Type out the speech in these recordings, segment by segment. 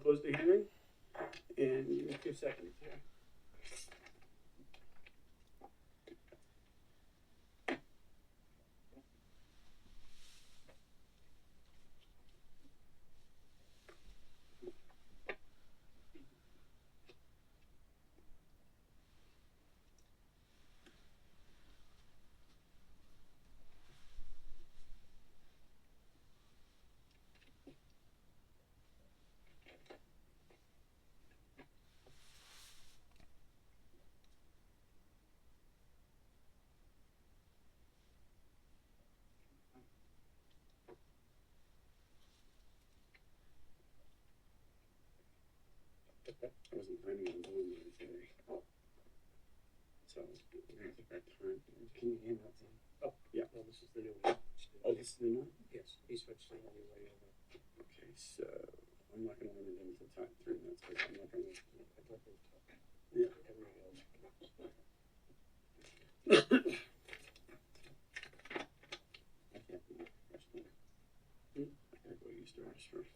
Close the hearing, and you have 2 seconds here. I wasn't planning on doing that today. So, we're going to take our time. Can you hand that to him? Oh, yeah. No, this is the new one. Oh, this is the new one? Yes, he switched it anyway over. Okay, so I'm not going to limit him to time 3 minutes because I'm not going to. Yeah. Everything else. I can't be first one. I gotta go use the first.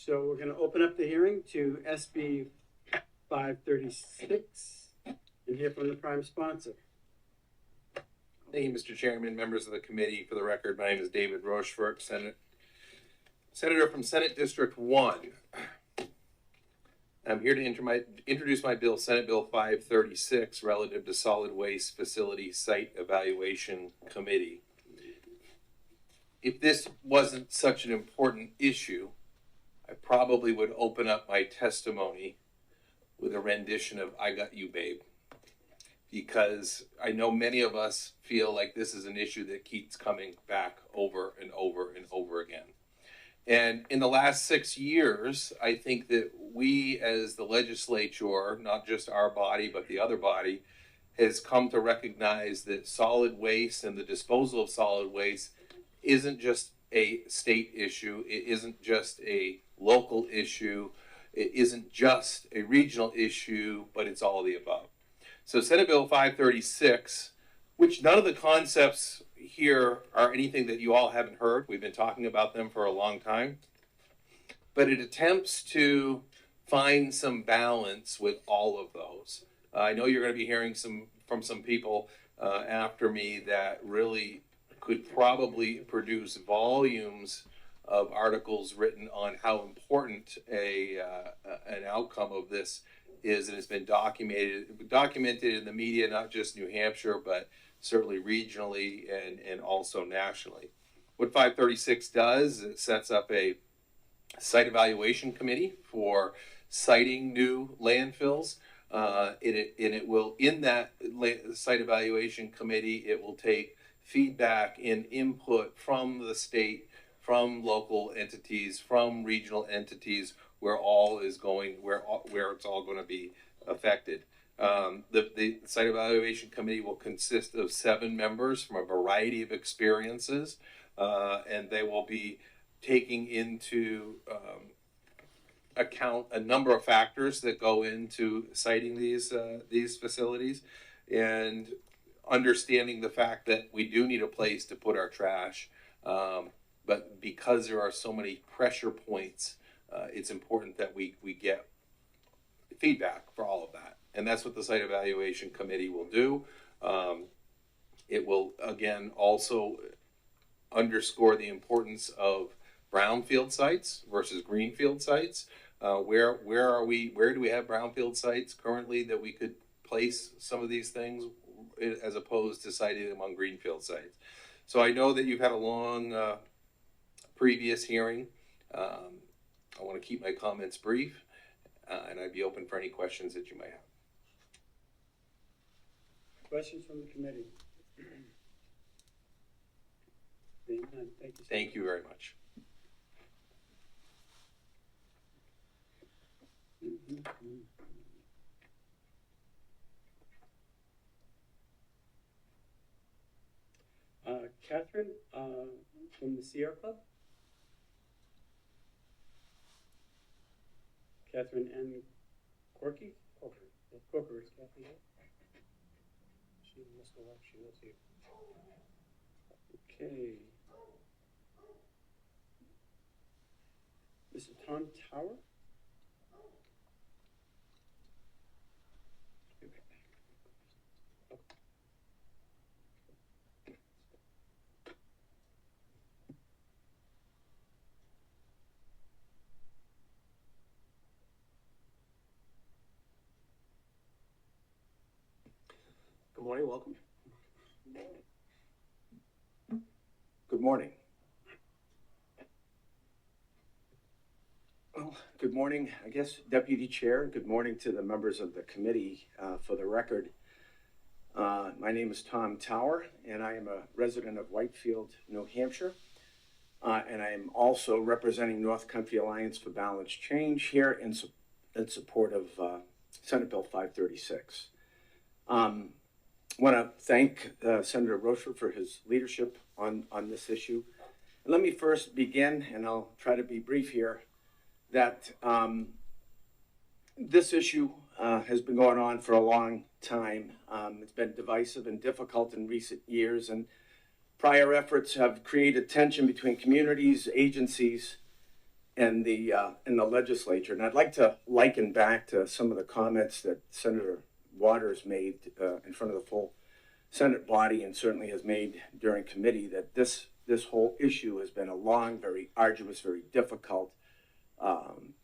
So we're going to open up the hearing to SB 536 and hear from the prime sponsor. Thank you, Mr. Chairman, members of the committee. For the record, my name is David Rochefort, Senator from Senate District 1. I'm here to introduce my bill, Senate Bill 536, relative to Solid Waste Facility Site Evaluation Committee. If this wasn't such an important issue, I probably would open up my testimony with a rendition of I Got You, Babe. Because I know many of us feel like this is an issue that keeps coming back over and over and over again. And in the last 6 years, I think that we as the legislature, not just our body, but the other body, has come to recognize that solid waste and the disposal of solid waste isn't just a state issue. It isn't just a local issue. It isn't just a regional issue, but it's all of the above. So Senate Bill 536, which none of the concepts here are anything that you all haven't heard. We've been talking about them for a long time. But it attempts to find some balance with all of those. I know you're going to be hearing from some people after me that really could probably produce volumes of articles written on how important an outcome of this is, and it's been documented in the media, not just New Hampshire, but certainly regionally and also nationally. What 536 does, it sets up a site evaluation committee for siting new landfills. It will, in that site evaluation committee, it will take feedback and input from the state, from local entities, from regional entities, where all is going, where it's all going to be affected. The site evaluation committee will consist of 7 members from a variety of experiences, and they will be taking into account a number of factors that go into siting these facilities, and understanding the fact that we do need a place to put our trash, but because there are so many pressure points, it's important that we get feedback for all of that. And that's what the site evaluation committee will do. It will, again, also underscore the importance of brownfield sites versus greenfield sites. Where do we have brownfield sites currently that we could place some of these things as opposed to siting them on greenfield sites? So I know that you've had a long previous hearing. I want to keep my comments brief, and I'd be open for any questions that you might have. Questions from the committee? Thank you. Thank you very much. Catherine from the Sierra Club? Catherine and Corky? Corker is Kathy here? She must have left. She was here. Okay. This is Tom Tower? Good morning, welcome. Good morning. Well, good morning, I guess, Deputy Chair. Good morning to the members of the committee. For the record, my name is Tom Tower, and I am a resident of Whitefield, New Hampshire. And I am also representing North Country Alliance for Balanced Change here in support of Senate Bill 536. I want to thank Senator Rocher for his leadership on this issue. And let me first begin, and I'll try to be brief here, that this issue has been going on for a long time. It's been divisive and difficult in recent years, and prior efforts have created tension between communities, agencies, and the legislature. And I'd like to liken back to some of the comments that Senator Waters made in front of the full Senate body, and certainly has made during committee, that this whole issue has been a long, very arduous, very difficult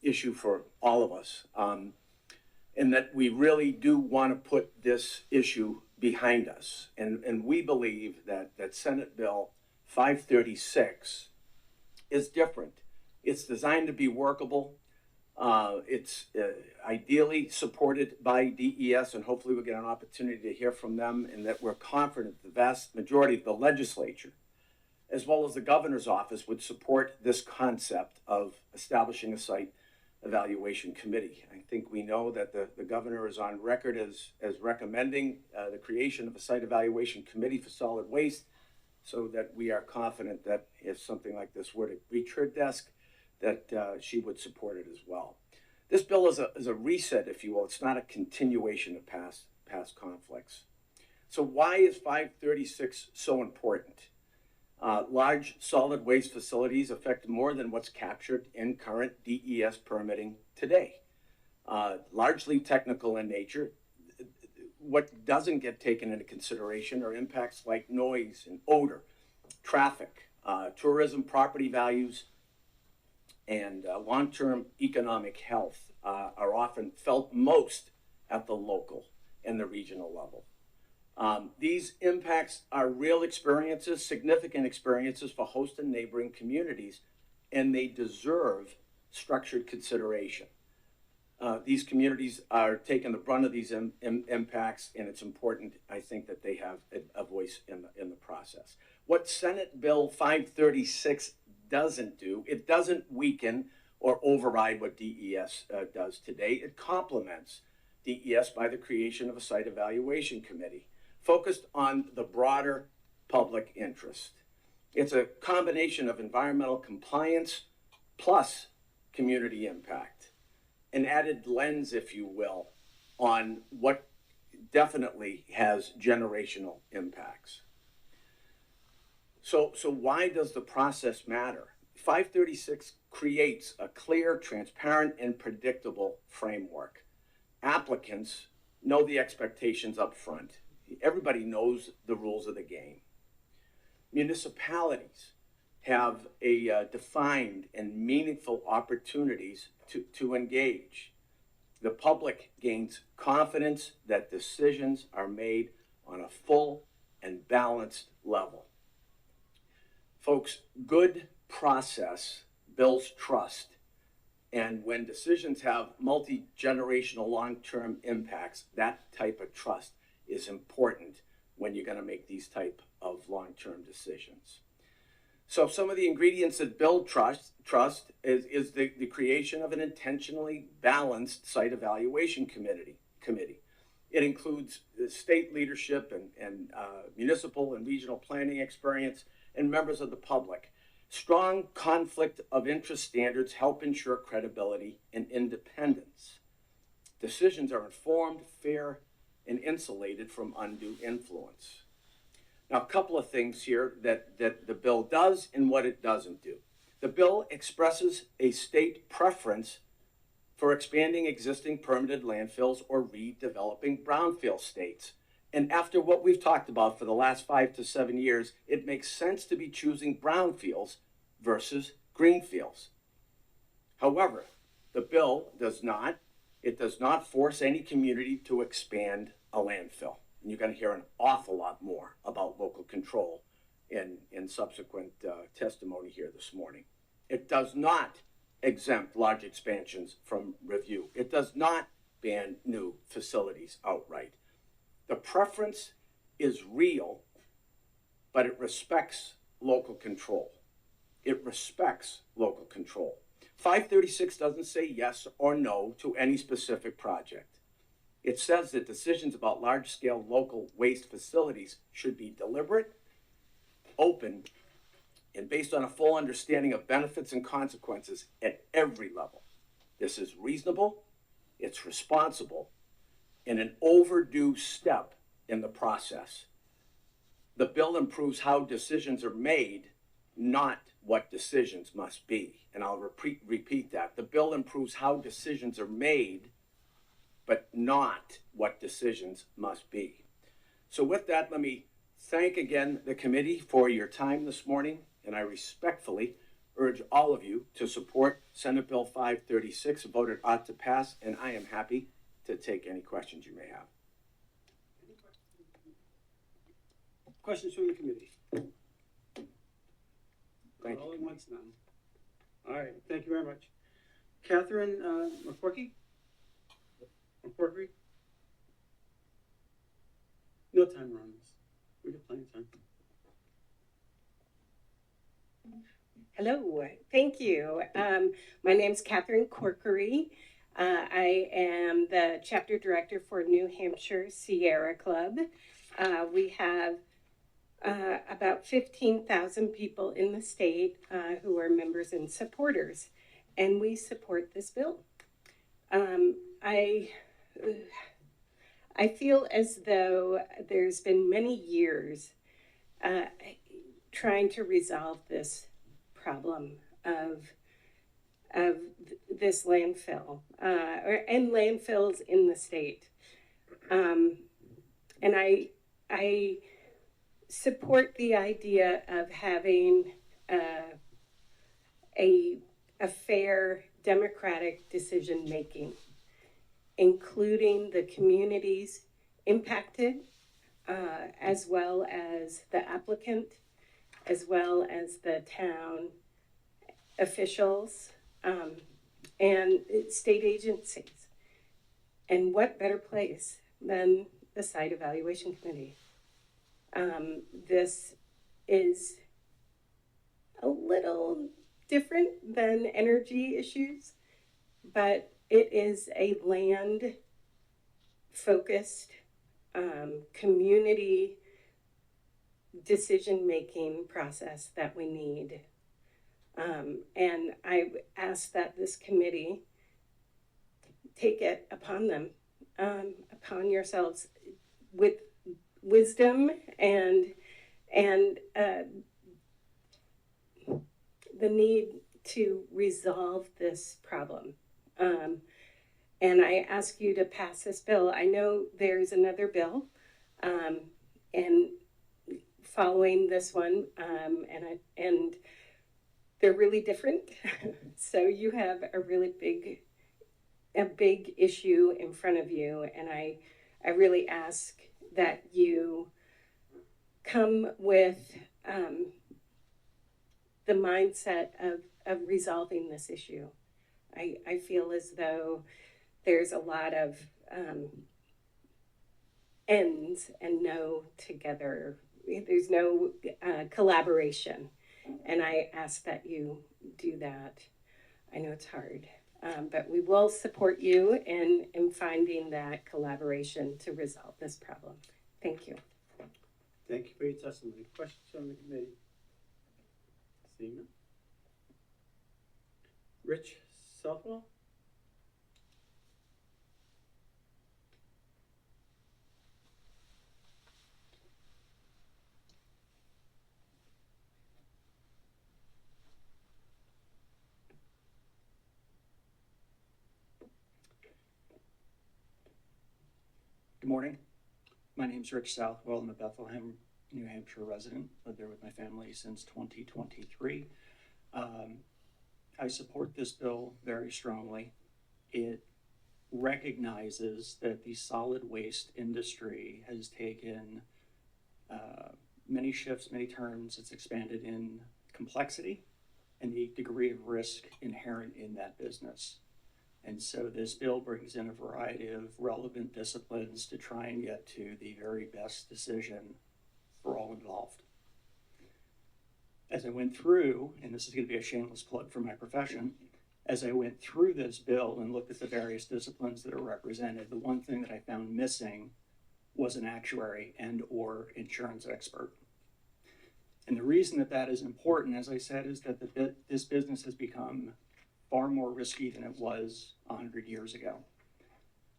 issue for all of us, and that we really do want to put this issue behind us. And we believe that Senate Bill 536 is different. It's designed to be workable. It's ideally supported by DES, and hopefully we'll get an opportunity to hear from them, and that we're confident the vast majority of the legislature, as well as the governor's office, would support this concept of establishing a site evaluation committee. I think we know that the governor is on record as recommending the creation of a site evaluation committee for solid waste, so that we are confident that if something like this were to reach her desk, that she would support it as well. This bill is a reset, if you will. It's not a continuation of past conflicts. So why is 536 so important? Large solid waste facilities affect more than what's captured in current DES permitting today. Largely technical in nature. What doesn't get taken into consideration are impacts like noise and odor, traffic, tourism, property values, and long-term economic health are often felt most at the local and the regional level. These impacts are real experiences, significant experiences for host and neighboring communities, and they deserve structured consideration. These communities are taking the brunt of these impacts, and it's important, I think, that they have a voice in the process. What Senate Bill 536 doesn't do, it doesn't weaken or override what DES does today. It complements DES by the creation of a site evaluation committee focused on the broader public interest. It's a combination of environmental compliance plus community impact, an added lens, if you will, on what definitely has generational impacts. So why does the process matter? 536 creates a clear, transparent, and predictable framework. Applicants know the expectations up front. Everybody knows the rules of the game. Municipalities have a defined and meaningful opportunities to engage. The public gains confidence that decisions are made on a full and balanced level. Folks, good process builds trust. And when decisions have multi-generational long-term impacts, that type of trust is important when you're going to make these type of long-term decisions. So some of the ingredients that build trust is the creation of an intentionally balanced site evaluation committee. It includes state leadership and municipal and regional planning experience and members of the public. Strong conflict of interest standards help ensure credibility and independence. Decisions are informed, fair, and insulated from undue influence. Now, a couple of things here that the bill does and what it doesn't do. The bill expresses a state preference for expanding existing permitted landfills or redeveloping brownfield states. And after what we've talked about for the last 5 to 7 years, it makes sense to be choosing brownfields versus greenfields. However, the bill does not force any community to expand a landfill. And you're going to hear an awful lot more about local control in subsequent testimony here this morning. It does not exempt large expansions from review. It does not ban new facilities outright. The preference is real, but it respects local control. It respects local control. 536 doesn't say yes or no to any specific project. It says that decisions about large-scale local waste facilities should be deliberate, open, and based on a full understanding of benefits and consequences at every level. This is reasonable, it's responsible, and an overdue step in the process. The bill improves how decisions are made, not what decisions must be. And I'll repeat that. The bill improves how decisions are made, but not what decisions must be. So with that, let me thank again the committee for your time this morning, and I respectfully urge all of you to support Senate Bill 536, vote it ought to pass, and I am happy to take any questions you may have. Questions from the committee? Thank All you. at once now. All right, thank you very much. Catherine McCorkey? McCorkey? No timer on this. We got plenty of time. Hello, thank you. My name's Catherine Corkery. I am the chapter director for New Hampshire Sierra Club. We have about 15,000 people in the state who are members and supporters, and we support this bill. I feel as though there's been many years trying to resolve this problem of this landfill and landfills in the state, and I support the idea of having a fair democratic decision making, including the communities impacted, as well as the applicant, as well as the town officials, and state agencies. And what better place than the Site Evaluation Committee? This is a little different than energy issues, but it is a land-focused, community decision-making process that we need. And I ask that this committee take it upon them, upon yourselves, with wisdom and the need to resolve this problem. And I ask you to pass this bill. I know there's another bill, and following this one, and they're really different. So you have a really big issue in front of you, and I really ask that you come with the mindset of resolving this issue. I feel as though there's a lot of ends and no together. There's no collaboration, and I ask that you do that. I know it's hard, but we will support you in finding that collaboration to resolve this problem. Thank you. Thank you for your testimony. Questions from the committee? Seeing none. Rich Southwell? Good morning. My name's Rich Southwell. I'm a Bethlehem, New Hampshire resident. Lived there with my family since 2023. I support this bill very strongly. It recognizes that the solid waste industry has taken many shifts, many turns. It's expanded in complexity and the degree of risk inherent in that business. And so this bill brings in a variety of relevant disciplines to try and get to the very best decision for all involved. As I went through, and this is going to be a shameless plug for my profession, as I went through this bill and looked at the various disciplines that are represented, the one thing that I found missing was an actuary and or insurance expert. And the reason that that is important, as I said, is that this business has become far more risky than it was 100 years ago.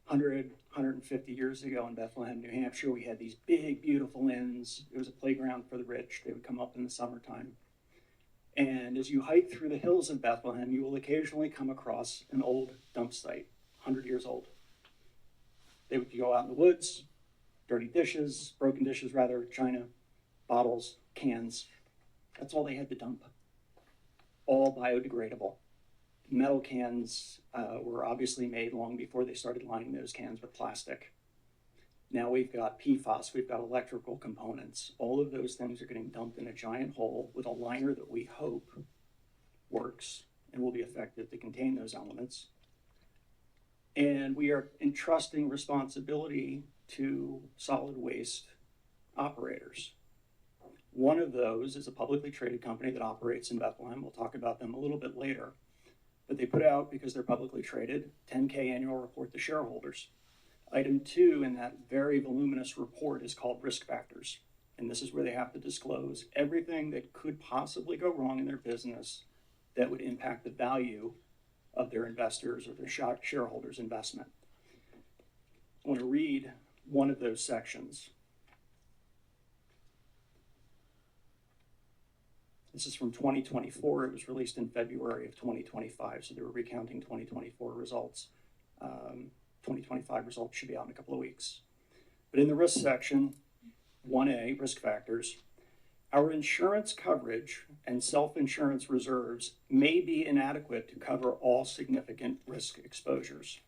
150 years ago in Bethlehem, New Hampshire, we had these big, beautiful inns. It was a playground for the rich. They would come up in the summertime. And as you hike through the hills of Bethlehem, you will occasionally come across an old dump site, 100 years old. They would go out in the woods, dirty dishes, broken dishes rather, china, bottles, cans. That's all they had to dump. All biodegradable. Metal cans were obviously made long before they started lining those cans with plastic. Now we've got PFAS, we've got electrical components. All of those things are getting dumped in a giant hole with a liner that we hope works and will be effective to contain those elements. And we are entrusting responsibility to solid waste operators. One of those is a publicly traded company that operates in Bethlehem. We'll talk about them a little bit later. But they put out, because they're publicly traded, 10K annual report to shareholders. Item 2 in that very voluminous report is called risk factors. And this is where they have to disclose everything that could possibly go wrong in their business that would impact the value of their investors or their shareholders' investment. I want to read one of those sections. This is from 2024. It was released in February of 2025, so they were recounting 2024 results. 2025 results should be out in a couple of weeks. But in the risk section, 1A, risk factors, our insurance coverage and self-insurance reserves may be inadequate to cover all significant risk exposures.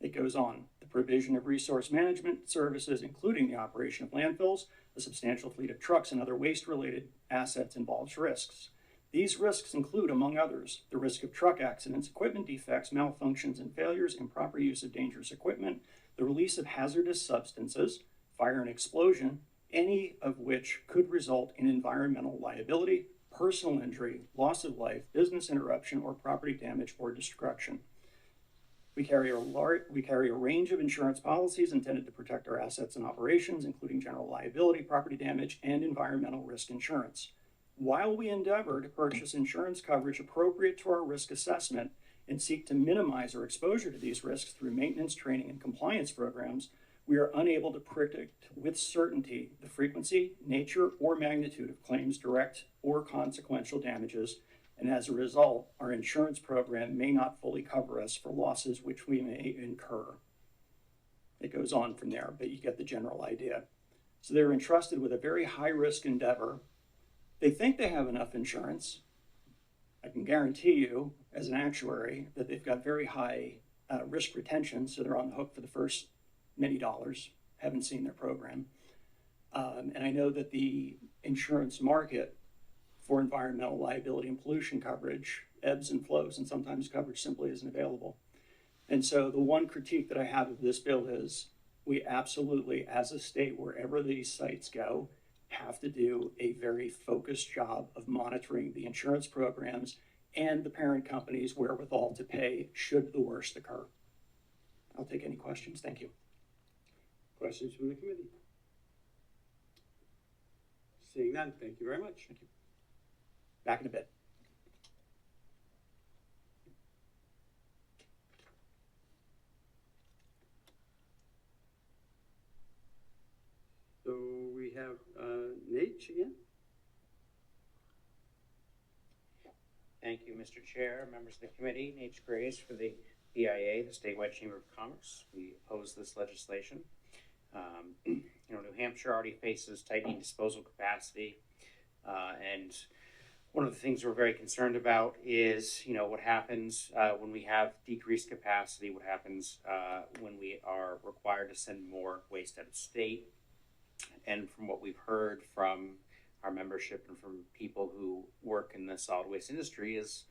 It goes on. The provision of resource management services, including the operation of landfills, a substantial fleet of trucks, and other waste-related assets involves risks. These risks include, among others, the risk of truck accidents, equipment defects, malfunctions and failures, improper use of dangerous equipment, the release of hazardous substances, fire and explosion, any of which could result in environmental liability, personal injury, loss of life, business interruption, or property damage or destruction. We carry a range of insurance policies intended to protect our assets and operations, including general liability, property damage, and environmental risk insurance. While we endeavor to purchase insurance coverage appropriate to our risk assessment and seek to minimize our exposure to these risks through maintenance, training, and compliance programs, we are unable to predict with certainty the frequency, nature, or magnitude of claims, direct or consequential damages, and as a result, our insurance program may not fully cover us for losses which we may incur. It goes on from there, but you get the general idea. So they're entrusted with a very high-risk endeavor. They think they have enough insurance. I can guarantee you, as an actuary, that they've got very high risk retention, so they're on the hook for the first many dollars. Haven't seen their program. And I know that the insurance market for environmental liability and pollution coverage ebbs and flows, and sometimes coverage simply isn't available. And so the one critique that I have of this bill is we absolutely, as a state, wherever these sites go, have to do a very focused job of monitoring the insurance programs and the parent company's wherewithal to pay should the worst occur. I'll take any questions. Thank you. Questions from the committee? Seeing none, thank you very much. Thank you. Back in a bit. So we have Nate again. Thank you, Mr. Chair, members of the committee. Nate Grace for the BIA, the Statewide Chamber of Commerce. We oppose this legislation. New Hampshire already faces tightening disposal capacity, and one of the things we're very concerned about is, what happens when we have decreased capacity, what happens when we are required to send more waste out of state. And from what we've heard from our membership and from people who work in the solid waste industry is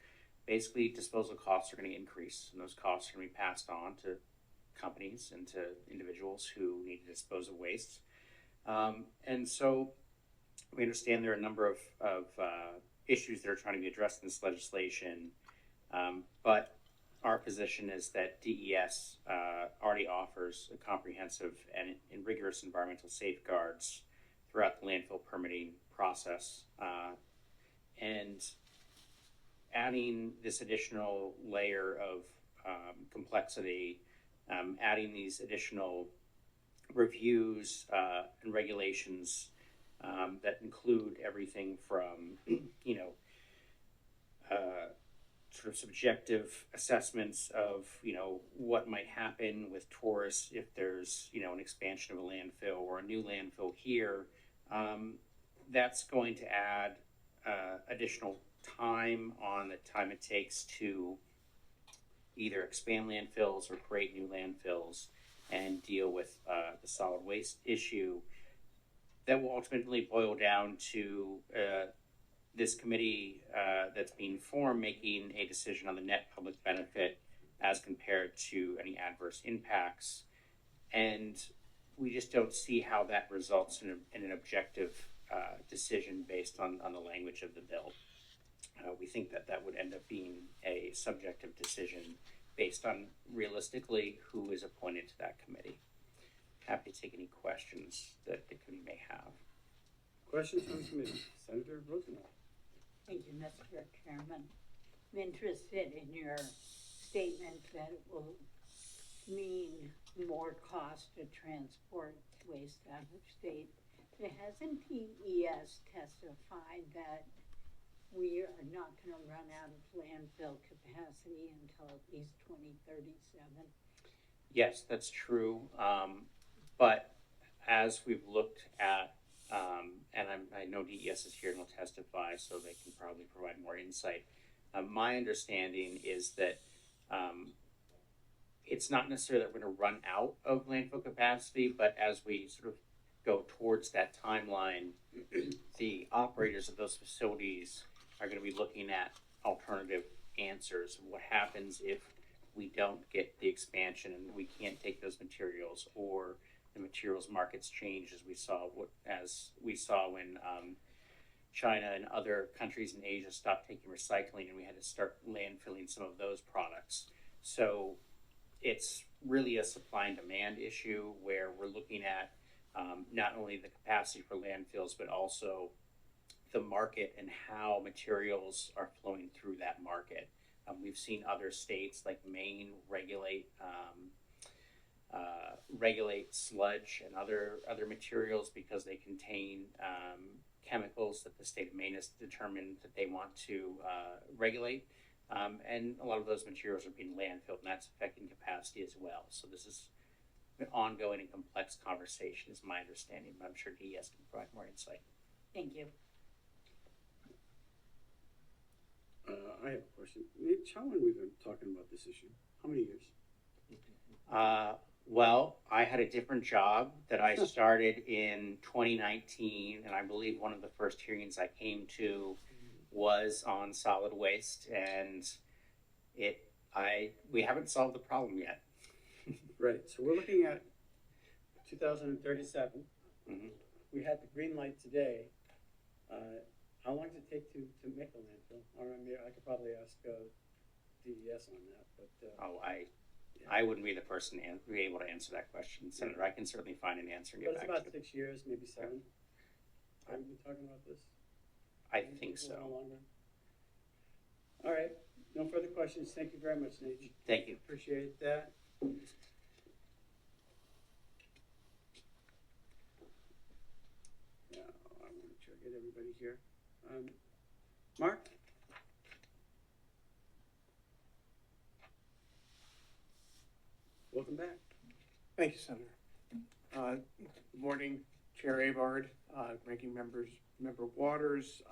basically disposal costs are going to increase, and those costs are going to be passed on to companies and to individuals who need to dispose of waste. And so we understand there are a number of issues that are trying to be addressed in this legislation, but our position is that DES already offers a comprehensive and rigorous environmental safeguards throughout the landfill permitting process, and adding this additional layer of complexity, adding these additional reviews and regulations that include everything from sort of subjective assessments of what might happen with tourists if there's an expansion of a landfill or a new landfill here. That's going to add additional time on the time it takes to either expand landfills or create new landfills and deal with the solid waste issue. That will ultimately boil down to this committee that's being formed making a decision on the net public benefit as compared to any adverse impacts. And we just don't see how that results in an objective decision based on the language of the bill. We think that would end up being a subjective decision based on realistically who is appointed to that committee. Happy to take any questions that the committee may have. Questions from the committee? Senator Rosenthal. Thank you, Mr. Chairman. I'm interested in your statement that it will mean more cost to transport waste out of state. But hasn't DES testified that we are not going to run out of landfill capacity until at least 2037? Yes, that's true. But as we've looked at, and I know DES is here and will testify, so they can probably provide more insight. My understanding is that it's not necessarily that we're going to run out of landfill capacity, but as we sort of go towards that timeline, the operators of those facilities are going to be looking at alternative answers. What happens if we don't get the expansion and we can't take those materials, or the materials markets change as we saw when China and other countries in Asia stopped taking recycling and we had to start landfilling some of those products. So it's really a supply and demand issue where we're looking at not only the capacity for landfills, but also the market and how materials are flowing through that market. We've seen other states like Maine regulate sludge and other materials because they contain chemicals that the state of Maine has determined that they want to regulate. And a lot of those materials are being landfilled, and that's affecting capacity as well. So this is an ongoing and complex conversation, is my understanding, but I'm sure DES can provide more insight. Thank you. I have a question. How long have we been talking about this issue? How many years? Well, I had a different job that I started in 2019, and I believe one of the first hearings I came to was on solid waste, and we haven't solved the problem yet. Right. So we're looking at 2037. Mm-hmm. We had the green light today. How long does it take to make a landfill? Or I mean, I could probably ask DES on that, but I wouldn't be the person to be able to answer that question, Senator. I can certainly find an answer and get but it's back about to you. 6 years, maybe 7. Have we been talking about this? I think so. All right. No further questions. Thank you very much, Nate. Thank you. Appreciate that. Yeah, I want to try to get everybody here. Mark? welcome back. Thank you, Senator. Good morning, Chair Avard, ranking members, Member Waters,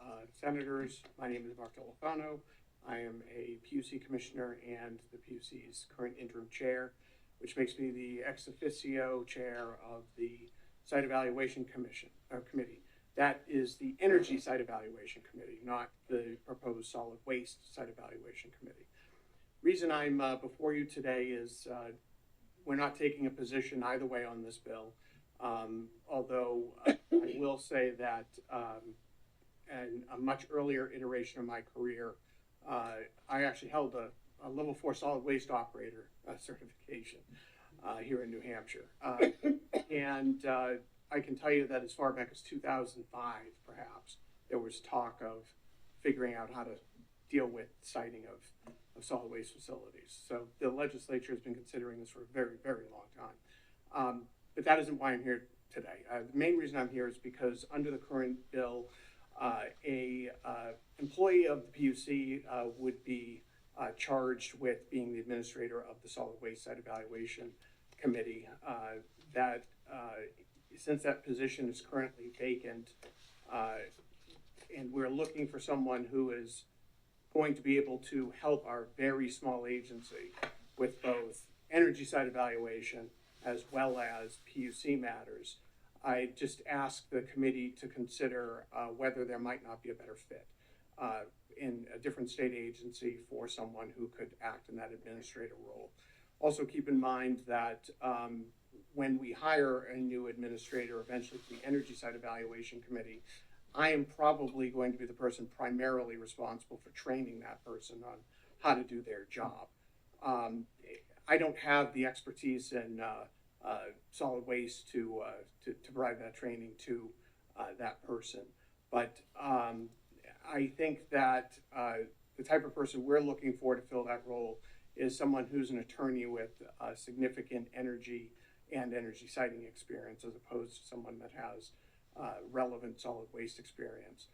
Senators. My name is Mark Delafano. I am a PUC Commissioner and the PUC's current interim chair, which makes me the ex officio chair of the Site Evaluation Committee. That is the Energy Site Evaluation Committee, not the proposed Solid Waste Site Evaluation Committee. Reason I'm before you today is we're not taking a position either way on this bill. Although I will say that in a much earlier iteration of my career, I actually held a level 4 solid waste operator certification here in New Hampshire. And I can tell you that as far back as 2005, perhaps, there was talk of figuring out how to deal with siting of solid waste facilities. So the legislature has been considering this for a very, very long time. But that isn't why I'm here today. The main reason I'm here is because under the current bill, a employee of the PUC would be charged with being the administrator of the Solid Waste Site Evaluation Committee. Since that position is currently vacant, and we're looking for someone who is going to be able to help our very small agency with both energy site evaluation as well as PUC matters, I just asked the committee to consider whether there might not be a better fit in a different state agency for someone who could act in that administrator role. Also keep in mind that when we hire a new administrator eventually for the Energy Site Evaluation Committee, I am probably going to be the person primarily responsible for training that person on how to do their job. I don't have the expertise in solid waste to provide that training to that person. But I think that the type of person we're looking for to fill that role is someone who's an attorney with significant energy and energy siting experience, as opposed to someone that has relevant solid waste experience.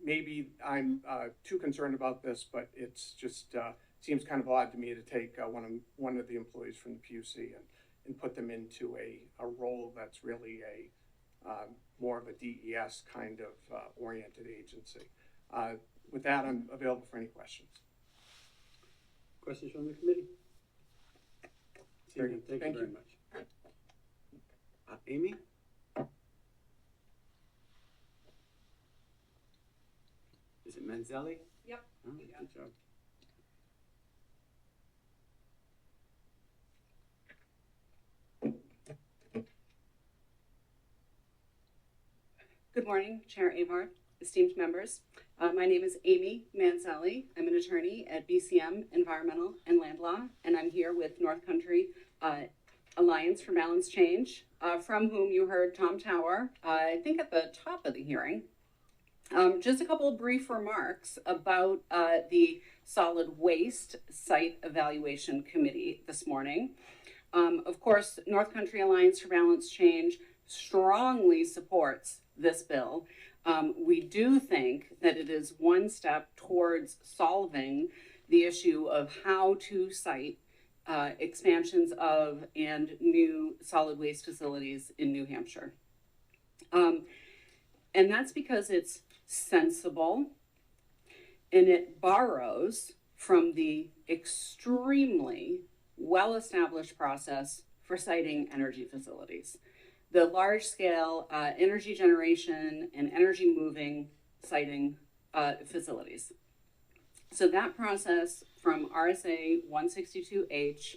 Maybe I'm too concerned about this, but it's just seems kind of odd to me to take one of the employees from the PUC and put them into a role that's really a more of a DES kind of oriented agency. With that, I'm available for any questions. Questions from the committee? Very good. Thank you very much. Amy? Is it Manzelli? Yep. Oh, You got good job. Good morning, Chair Avard, esteemed members. My name is Amy Manzelli. I'm an attorney at BCM Environmental and Land Law, and I'm here with North Country Alliance for Balanced Change, from whom you heard Tom Tower, I think at the top of the hearing. Just a couple of brief remarks about the Solid Waste Site Evaluation Committee this morning. Of course, North Country Alliance for Balanced Change strongly supports this bill. We do think that it is one step towards solving the issue of how to site expansions of and new solid waste facilities in New Hampshire. And that's because it's sensible and it borrows from the extremely well-established process for siting energy facilities. The large-scale energy generation and energy moving siting facilities. So that process from RSA 162H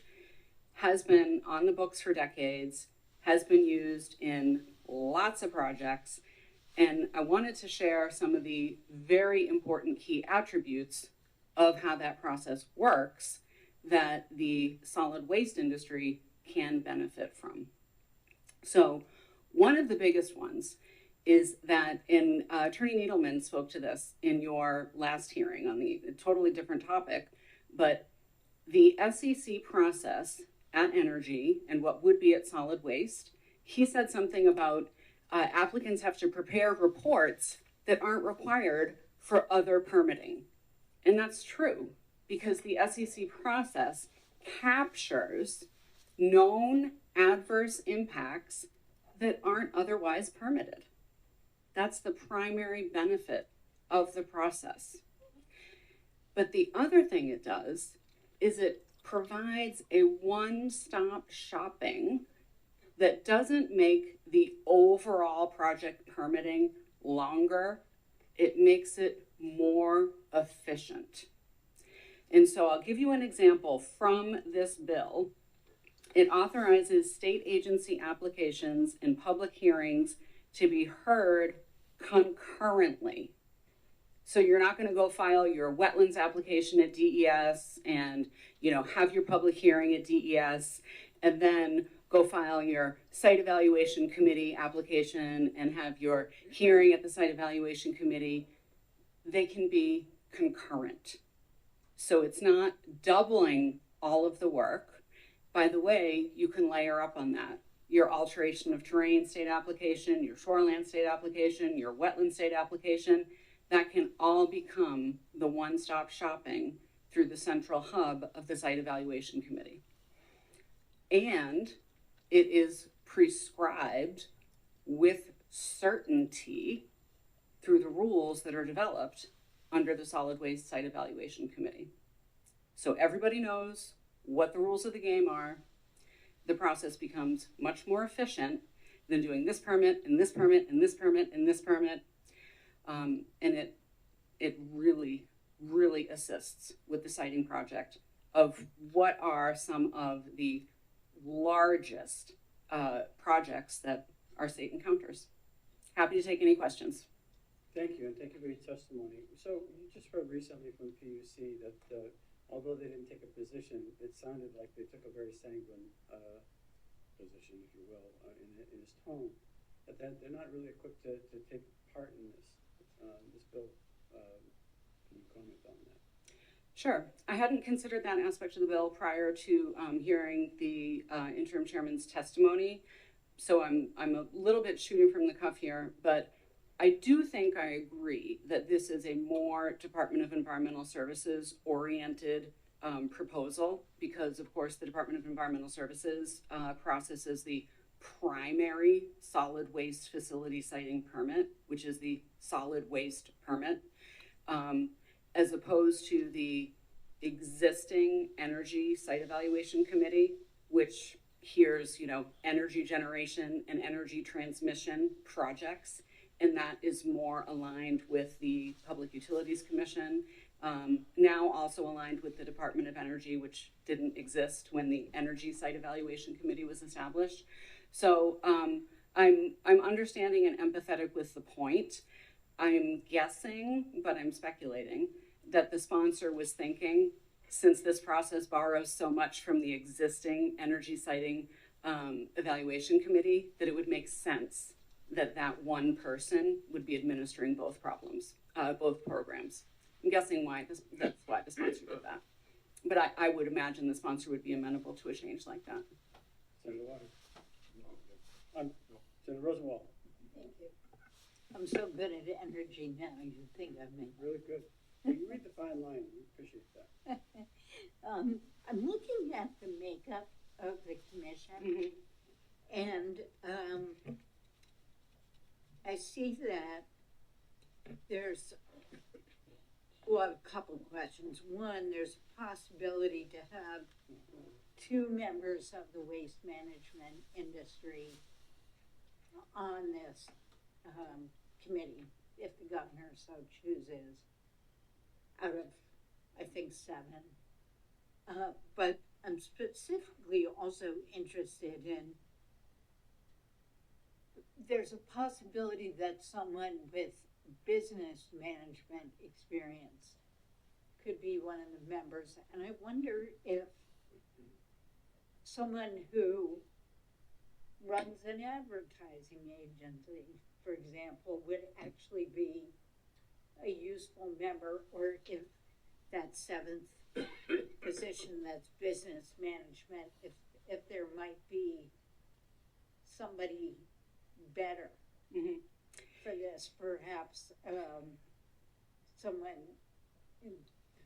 has been on the books for decades, has been used in lots of projects, and I wanted to share some of the very important key attributes of how that process works that the solid waste industry can benefit from. So one of the biggest ones is that, and Attorney Needleman spoke to this in your last hearing on the totally different topic, but the SEC process at energy and what would be at solid waste, he said something about applicants have to prepare reports that aren't required for other permitting. And that's true because the SEC process captures known adverse impacts that aren't otherwise permitted. That's the primary benefit of the process. But the other thing it does is it provides a one-stop shopping that doesn't make the overall project permitting longer. It makes it more efficient. And so I'll give you an example from this bill. It authorizes state agency applications and public hearings to be heard concurrently. So you're not going to go file your wetlands application at DES and, have your public hearing at DES and then go file your site evaluation committee application and have your hearing at the site evaluation committee. They can be concurrent. So it's not doubling all of the work. By the way, you can layer up on that. Your alteration of terrain state application, your shoreland state application, your wetland state application, that can all become the one-stop shopping through the central hub of the site evaluation committee. And it is prescribed with certainty through the rules that are developed under the Solid Waste Site Evaluation Committee. So everybody knows what the rules of the game are. The process becomes much more efficient than doing this permit and this permit and this permit and this permit. And it really, really assists with the siting project of what are some of the largest projects that our state encounters. Happy to take any questions. Thank you, and thank you for your testimony. So you just heard recently from PUC that although they didn't take a position, it sounded like they took a very sanguine position, if you will, in his tone, that they're not really equipped to take part in this bill. Can you comment on that? Sure. I hadn't considered that aspect of the bill prior to hearing the interim chairman's testimony, so I'm a little bit shooting from the cuff here, but I do think I agree that this is a more Department of Environmental Services oriented proposal because, of course, the Department of Environmental Services processes the primary solid waste facility siting permit, which is the solid waste permit, as opposed to the existing energy site evaluation committee, which hears, energy generation and energy transmission projects. And that is more aligned with the Public Utilities Commission, now also aligned with the Department of Energy, which didn't exist when the Energy Site Evaluation Committee was established. So I'm understanding and empathetic with the point. I'm guessing, but I'm speculating, that the sponsor was thinking, since this process borrows so much from the existing Energy Siting Evaluation Committee, that it would make sense that one person would be administering both programs. I'm guessing that's why the sponsor did that. But I would imagine the sponsor would be amenable to a change like that. Senator Waters. Senator Rosenwald. Thank you. I'm so good at energy now, you think of me. Really good. Well, you read the fine line. We appreciate that. I'm looking at the makeup of the commission, and I see that there's, a couple of questions. One, there's a possibility to have 2 members of the waste management industry on this committee, if the governor so chooses, out of, I think, 7. But I'm specifically also interested in, there's a possibility that someone with business management experience could be one of the members. And I wonder if someone who runs an advertising agency, for example, would actually be a useful member, or if that 7th position that's business management, if there might be somebody better for this, perhaps someone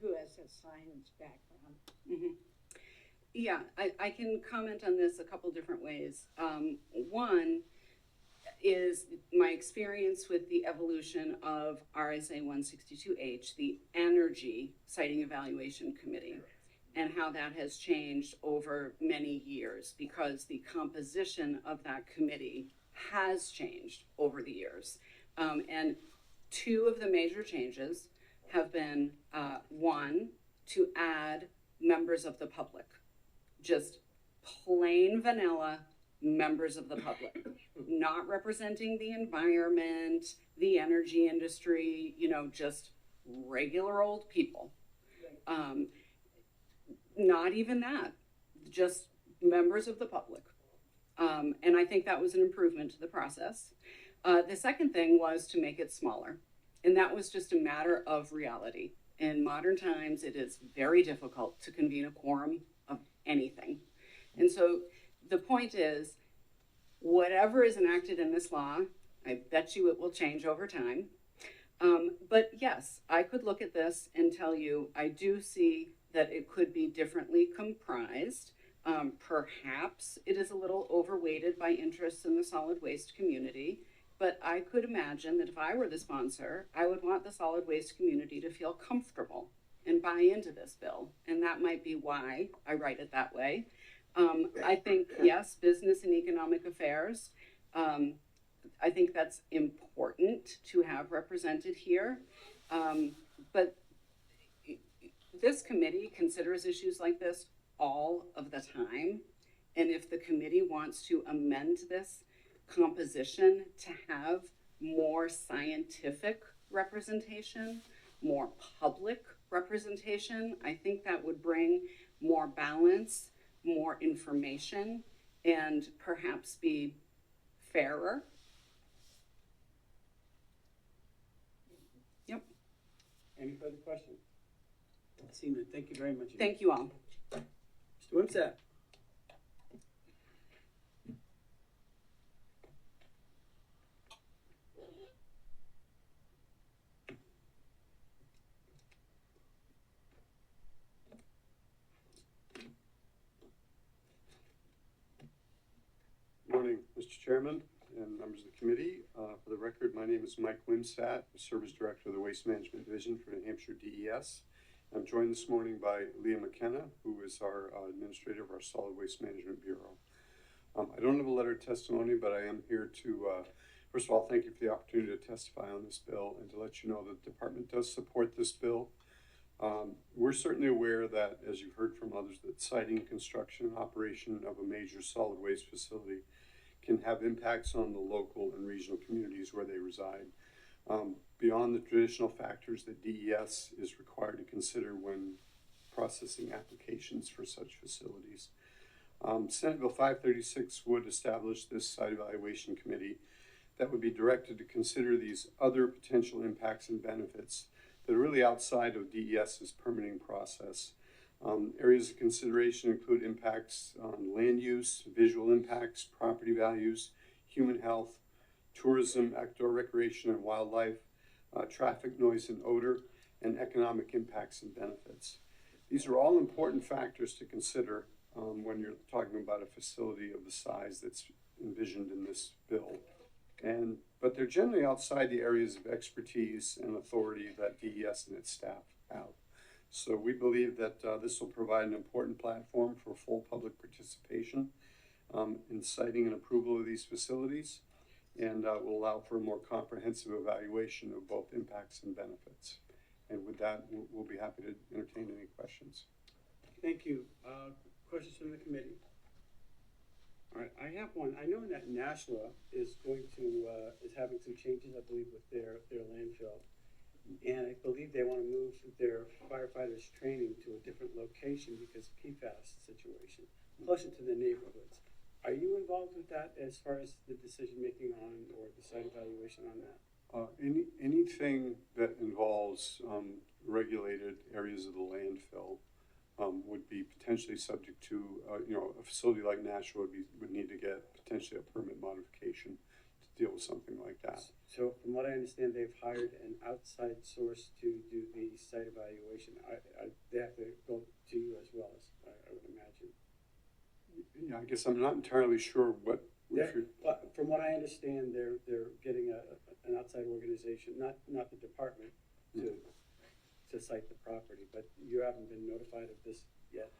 who has a science background. Yeah, I can comment on this a couple different ways. One is my experience with the evolution of RSA 162H, the Energy Siting Evaluation Committee, and how that has changed over many years because the composition of that committee has changed over the years. And two of the major changes have been one, to add members of the public, just plain vanilla members of the public, not representing the environment, the energy industry, you know, just regular old people. Not even that, just members of the public. And I think that was an improvement to the process. The second thing was to make it smaller. And that was just a matter of reality. In modern times, it is very difficult to convene a quorum of anything. And so the point is, whatever is enacted in this law, I bet you it will change over time. But yes, I could look at this and tell you, I do see that it could be differently comprised. Perhaps it is a little overweighted by interests in the solid waste community, but I could imagine that if I were the sponsor, I would want the solid waste community to feel comfortable and buy into this bill. And that might be why I write it that way. I think, yes, business and economic affairs, I think that's important to have represented here. But this committee considers issues like this all of the time. And if the committee wants to amend this composition to have more scientific representation, more public representation, I think that would bring more balance, more information, and perhaps be fairer. Yep. Any further questions? Seeing that, thank you very much. Thank you all. Mr. Wimsatt. Morning, Mr. Chairman and members of the committee. For the record, my name is Mike Wimsatt, Service Director of the Waste Management Division for the Hampshire DES. I'm joined this morning by Leah McKenna, who is our administrator of our Solid Waste Management Bureau. I don't have a letter of testimony, but I am here to, first of all, thank you for the opportunity to testify on this bill and to let you know that the department does support this bill. We're certainly aware that, as you've heard from others, that siting, construction, and operation of a major solid waste facility can have impacts on the local and regional communities where they reside. Beyond the traditional factors that DES is required to consider when processing applications for such facilities. Senate Bill 536 would establish this site evaluation committee that would be directed to consider these other potential impacts and benefits that are really outside of DES's permitting process. Areas of consideration include impacts on land use, visual impacts, property values, human health, tourism, outdoor recreation and wildlife, traffic noise and odor, and economic impacts and benefits. These are all important factors to consider when you're talking about a facility of the size that's envisioned in this bill. But they're generally outside the areas of expertise and authority that DES and its staff have. So we believe that this will provide an important platform for full public participation in siting and approval of these facilities, and will allow for a more comprehensive evaluation of both impacts and benefits. And with that, we'll be happy to entertain any questions. Thank you. Questions from the committee? All right, I have one. I know that Nashua is going to, is having some changes, I believe, with their landfill. And I believe they want to move their firefighters training to a different location because PFAS situation, closer to the neighborhoods. Are you involved with that as far as the decision making on, or the site evaluation on that? Anything that involves regulated areas of the landfill would be potentially subject to, a facility like Nashua would need to get potentially a permit modification to deal with something like that. So from what I understand, they've hired an outside source to do the site evaluation. They have to go to you as well, as I would imagine. Yeah, I guess I'm not entirely sure what, Yeah, if you're, but from what I understand, they're getting an outside organization, not the department, to site the property, but you haven't been notified of this yet?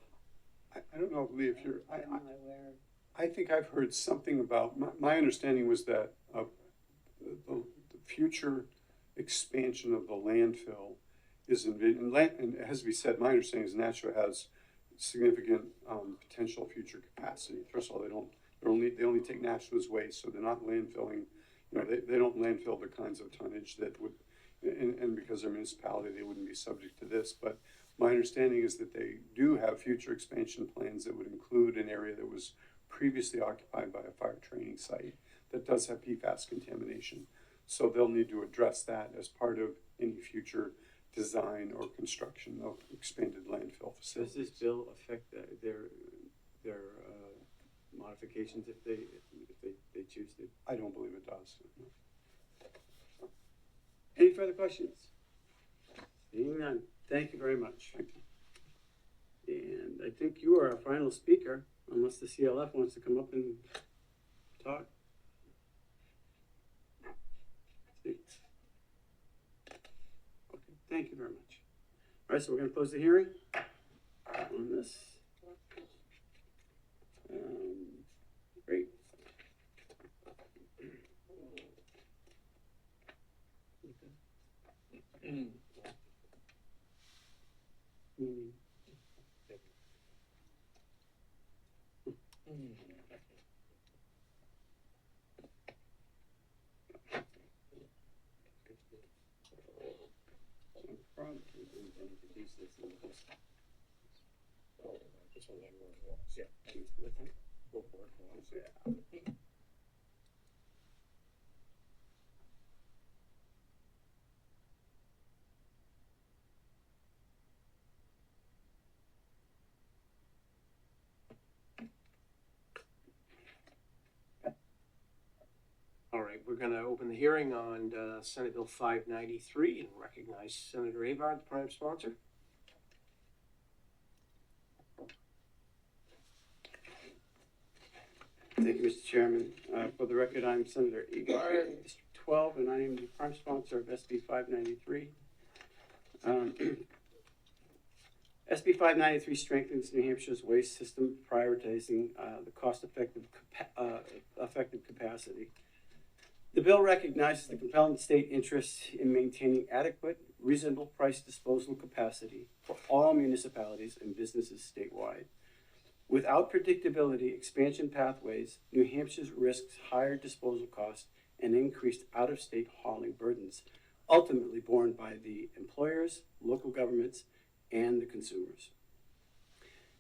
I don't know, Lee, if you're, I'm not aware. I think I've heard something about, my understanding was that the future expansion of the landfill is and it has to be said, my understanding is Nashua has significant potential future capacity. First of all, they only take Nashua's waste, so they're not landfilling, they don't landfill the kinds of tonnage that would, and because they're a municipality, they wouldn't be subject to this. But my understanding is that they do have future expansion plans that would include an area that was previously occupied by a fire training site that does have PFAS contamination. So they'll need to address that as part of any future design or construction of expanded landfill Does facilities. this bill affect their modifications if they choose to? I don't believe it does. Any further questions? Seeing none, thank you very much. Thank you. And I think you are our final speaker, unless the CLF wants to come up and talk. Okay, thank you very much. All right, so we're going to close the hearing on this. Great. All right, we're going to open the hearing on Senate Bill 593 and recognize Senator Avard, the prime sponsor. Thank you, Mr. Chairman. For the record, I'm Senator Avard, District 12, and I am the prime sponsor of SB593. SB593 strengthens New Hampshire's waste system, prioritizing the cost-effective capacity. The bill recognizes the compelling state interest in maintaining adequate, reasonable price disposal capacity for all municipalities and businesses statewide. Without predictability expansion pathways, New Hampshire risks higher disposal costs and increased out-of-state hauling burdens, ultimately borne by the employers, local governments, and the consumers.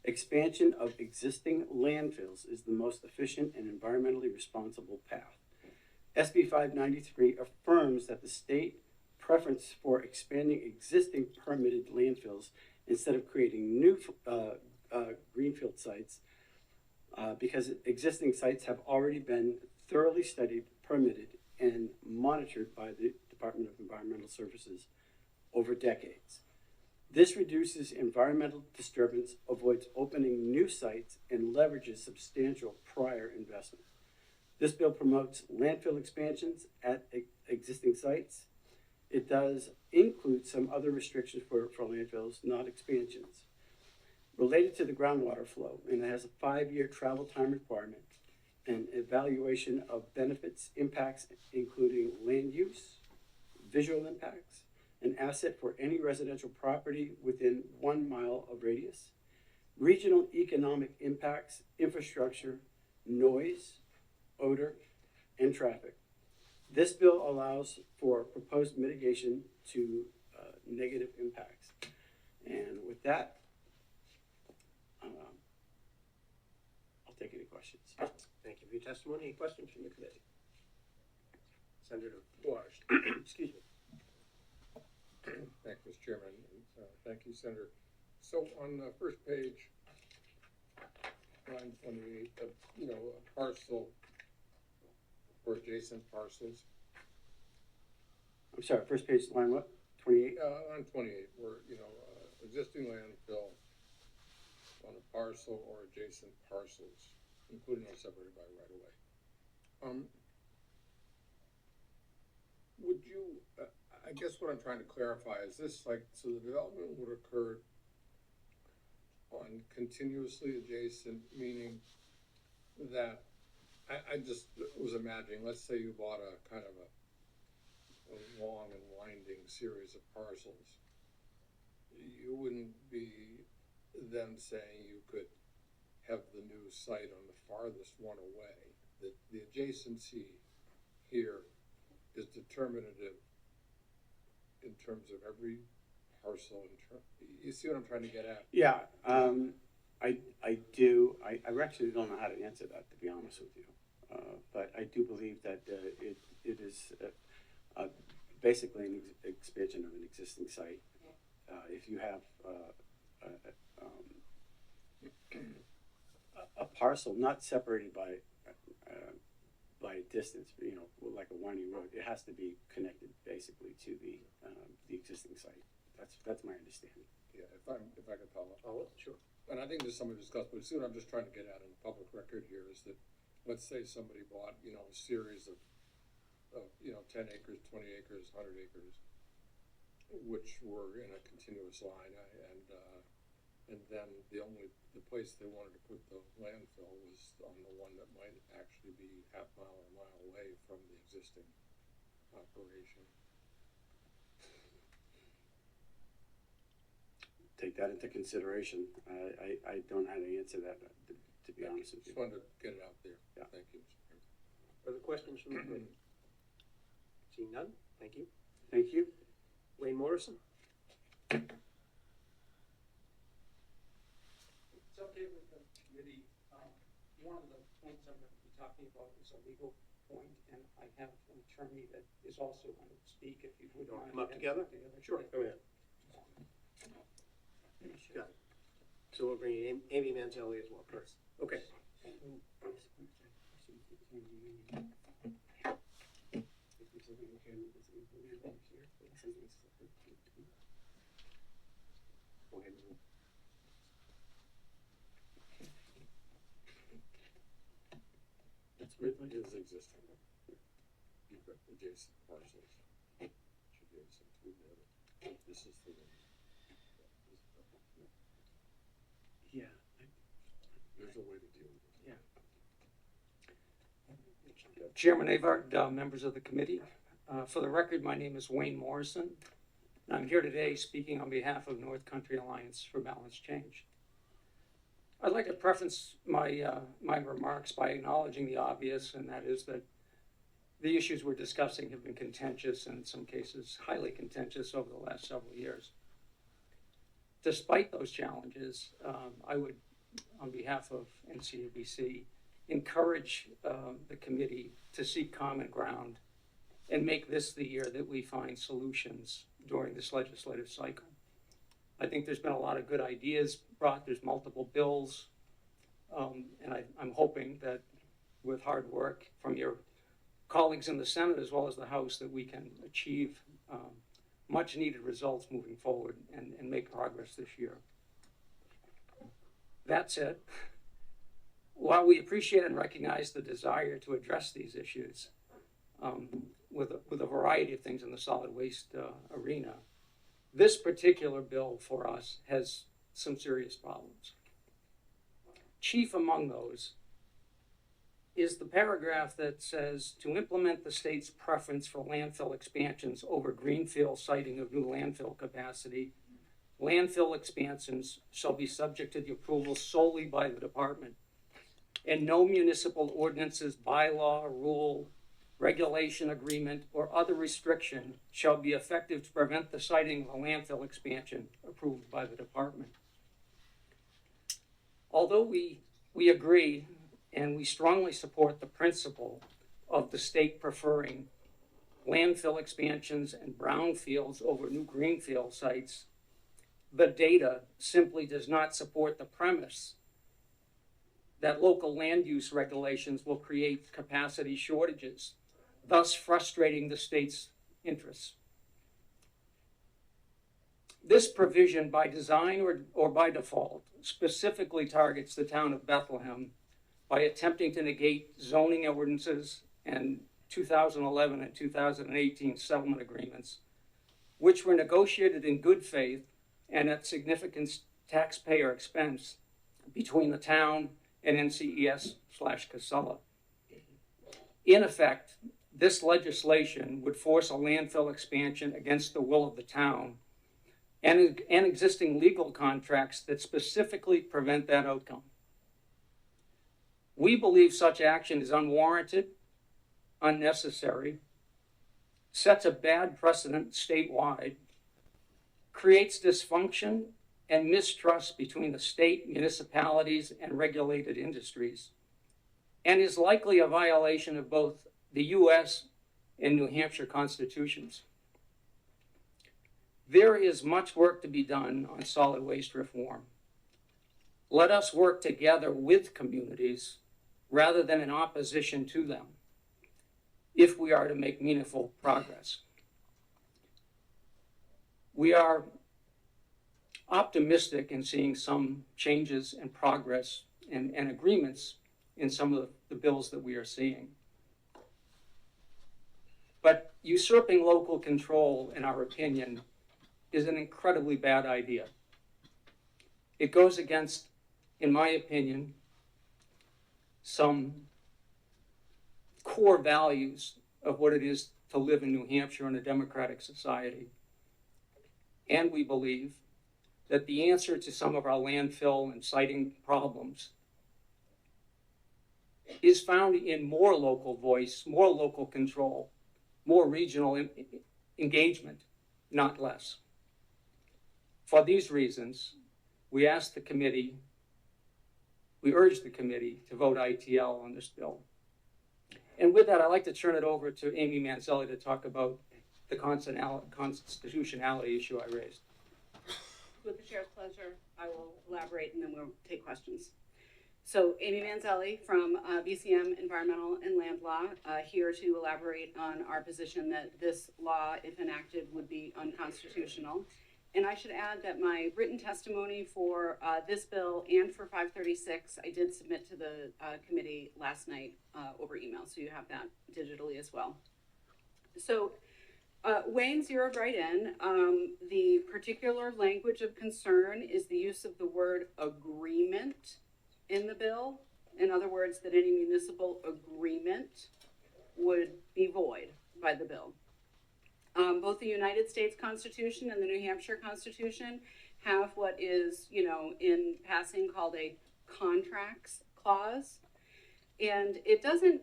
Expansion of existing landfills is the most efficient and environmentally responsible path. SB 593 affirms that the state preference for expanding existing permitted landfills instead of creating new greenfield sites because existing sites have already been thoroughly studied, permitted, and monitored by the Department of Environmental Services over decades. This reduces environmental disturbance, avoids opening new sites, and leverages substantial prior investment. This bill promotes landfill expansions at existing sites. It does include some other restrictions for landfills, not expansions. Related to the groundwater flow, and it has a 5-year travel time requirement and evaluation of benefits, impacts, including land use, visual impacts, an asset for any residential property within 1 mile of radius, regional economic impacts, infrastructure, noise, odor, and traffic. This bill allows for proposed mitigation to negative impacts. And with that, I'll take any questions. Thank you for your testimony. Any questions from the committee? Senator Bush. Excuse me. Thank you, Mr. Chairman. Thank you, Senator. So on the first page, line 28, a parcel or adjacent parcels. I'm sorry, first page, line what? 28? On 28, where, existing landfill on a parcel or adjacent parcels. including those separated by right of way. Would you, I guess what I'm trying to clarify is this like, so the development would occur on continuously adjacent, meaning that I just was imagining, let's say you bought a kind of a long and winding series of parcels. You wouldn't be then saying you could have the new site on the farthest one away. The adjacency here is determinative in terms of every parcel. You see what I'm trying to get at? Yeah, I do. I actually don't know how to answer that, to be honest with you. But I do believe that it is basically an expansion of an existing site. If you have a parcel not separated by distance, you know, like a winding road, it has to be connected basically to the existing site. That's my understanding. Yeah, if I could follow. Oh, sure. And I think there's something to discuss, but see what I'm just trying to get at in the public record here is that, let's say somebody bought, you know, a series of you know, 10 acres, 20 acres, 100 acres, which were in a continuous line, and then the place they wanted to put the landfill was on the one that might actually be half mile or a mile away from the existing operation. Take that into consideration. I don't know how to answer that, to be honest with you. Just wanted to get it out there. Yeah. Thank you, Mr. President. Further questions from the committee? Seeing none, thank you. Thank you. Wayne Morrison? It's okay with the committee. One of the points I'm going to be talking about is a legal point, and I have an attorney that is also going to speak if you would mind. Come up together? Sure, go ahead. Got it. So we'll bring Amy Manzelli as well first. Okay. Go ahead. It is existing. You've got adjacent parcels. Adjacent to the other. This is the one. Yeah. There's a way to deal with it. Yeah. Chairman Avard, members of the committee. For the record, my name is Wayne Morrison. And I'm here today speaking on behalf of North Country Alliance for Balanced Change. I'd like to preface my remarks by acknowledging the obvious, and that is that the issues we're discussing have been contentious and in some cases highly contentious over the last several years. Despite those challenges, I would, on behalf of NCEBC, encourage the committee to seek common ground and make this the year that we find solutions during this legislative cycle. I think there's been a lot of good ideas brought. There's multiple bills, and I'm hoping that with hard work from your colleagues in the Senate as well as the House that we can achieve much needed results moving forward and make progress this year. That said, while we appreciate and recognize the desire to address these issues with a variety of things in the solid waste arena, this particular bill for us has some serious problems. Chief among those is the paragraph that says to implement the state's preference for landfill expansions over greenfield siting of new landfill capacity, landfill expansions shall be subject to the approval solely by the department, and no municipal ordinances, bylaw, rule, regulation, agreement, or other restriction shall be effective to prevent the siting of a landfill expansion approved by the department. Although we agree and we strongly support the principle of the state preferring landfill expansions and brownfields over new greenfield sites, the data simply does not support the premise that local land use regulations will create capacity shortages, thus frustrating the state's interests. This provision, by design or by default, specifically targets the town of Bethlehem, by attempting to negate zoning ordinances and 2011 and 2018 settlement agreements, which were negotiated in good faith and at significant taxpayer expense between the town and NCES/Casella. In effect, this legislation would force a landfill expansion against the will of the town and existing legal contracts that specifically prevent that outcome. We believe such action is unwarranted, unnecessary, sets a bad precedent statewide, creates dysfunction and mistrust between the state, municipalities, and regulated industries, and is likely a violation of both the U.S. and New Hampshire constitutions. There is much work to be done on solid waste reform. Let us work together with communities rather than in opposition to them if we are to make meaningful progress. We are optimistic in seeing some changes and progress and agreements in some of the bills that we are seeing. But usurping local control, in our opinion, is an incredibly bad idea. It goes against, in my opinion, some core values of what it is to live in New Hampshire in a democratic society. And we believe that the answer to some of our landfill and siting problems is found in more local voice, more local control, more regional engagement, not less. For these reasons, we urge the committee to vote ITL on this bill. And with that, I'd like to turn it over to Amy Manzelli to talk about the constitutionality issue I raised. With the chair's pleasure, I will elaborate and then we'll take questions. So Amy Manzelli from BCM Environmental and Land Law, here to elaborate on our position that this law, if enacted, would be unconstitutional. And I should add that my written testimony for this bill and for 536, I did submit to the committee last night over email, so you have that digitally as well. So Wayne zeroed right in. The particular language of concern is the use of the word agreement in the bill. In other words, that any municipal agreement would be void by the bill. Both the United States Constitution and the New Hampshire Constitution have what is, in passing called a contracts clause. And it doesn't,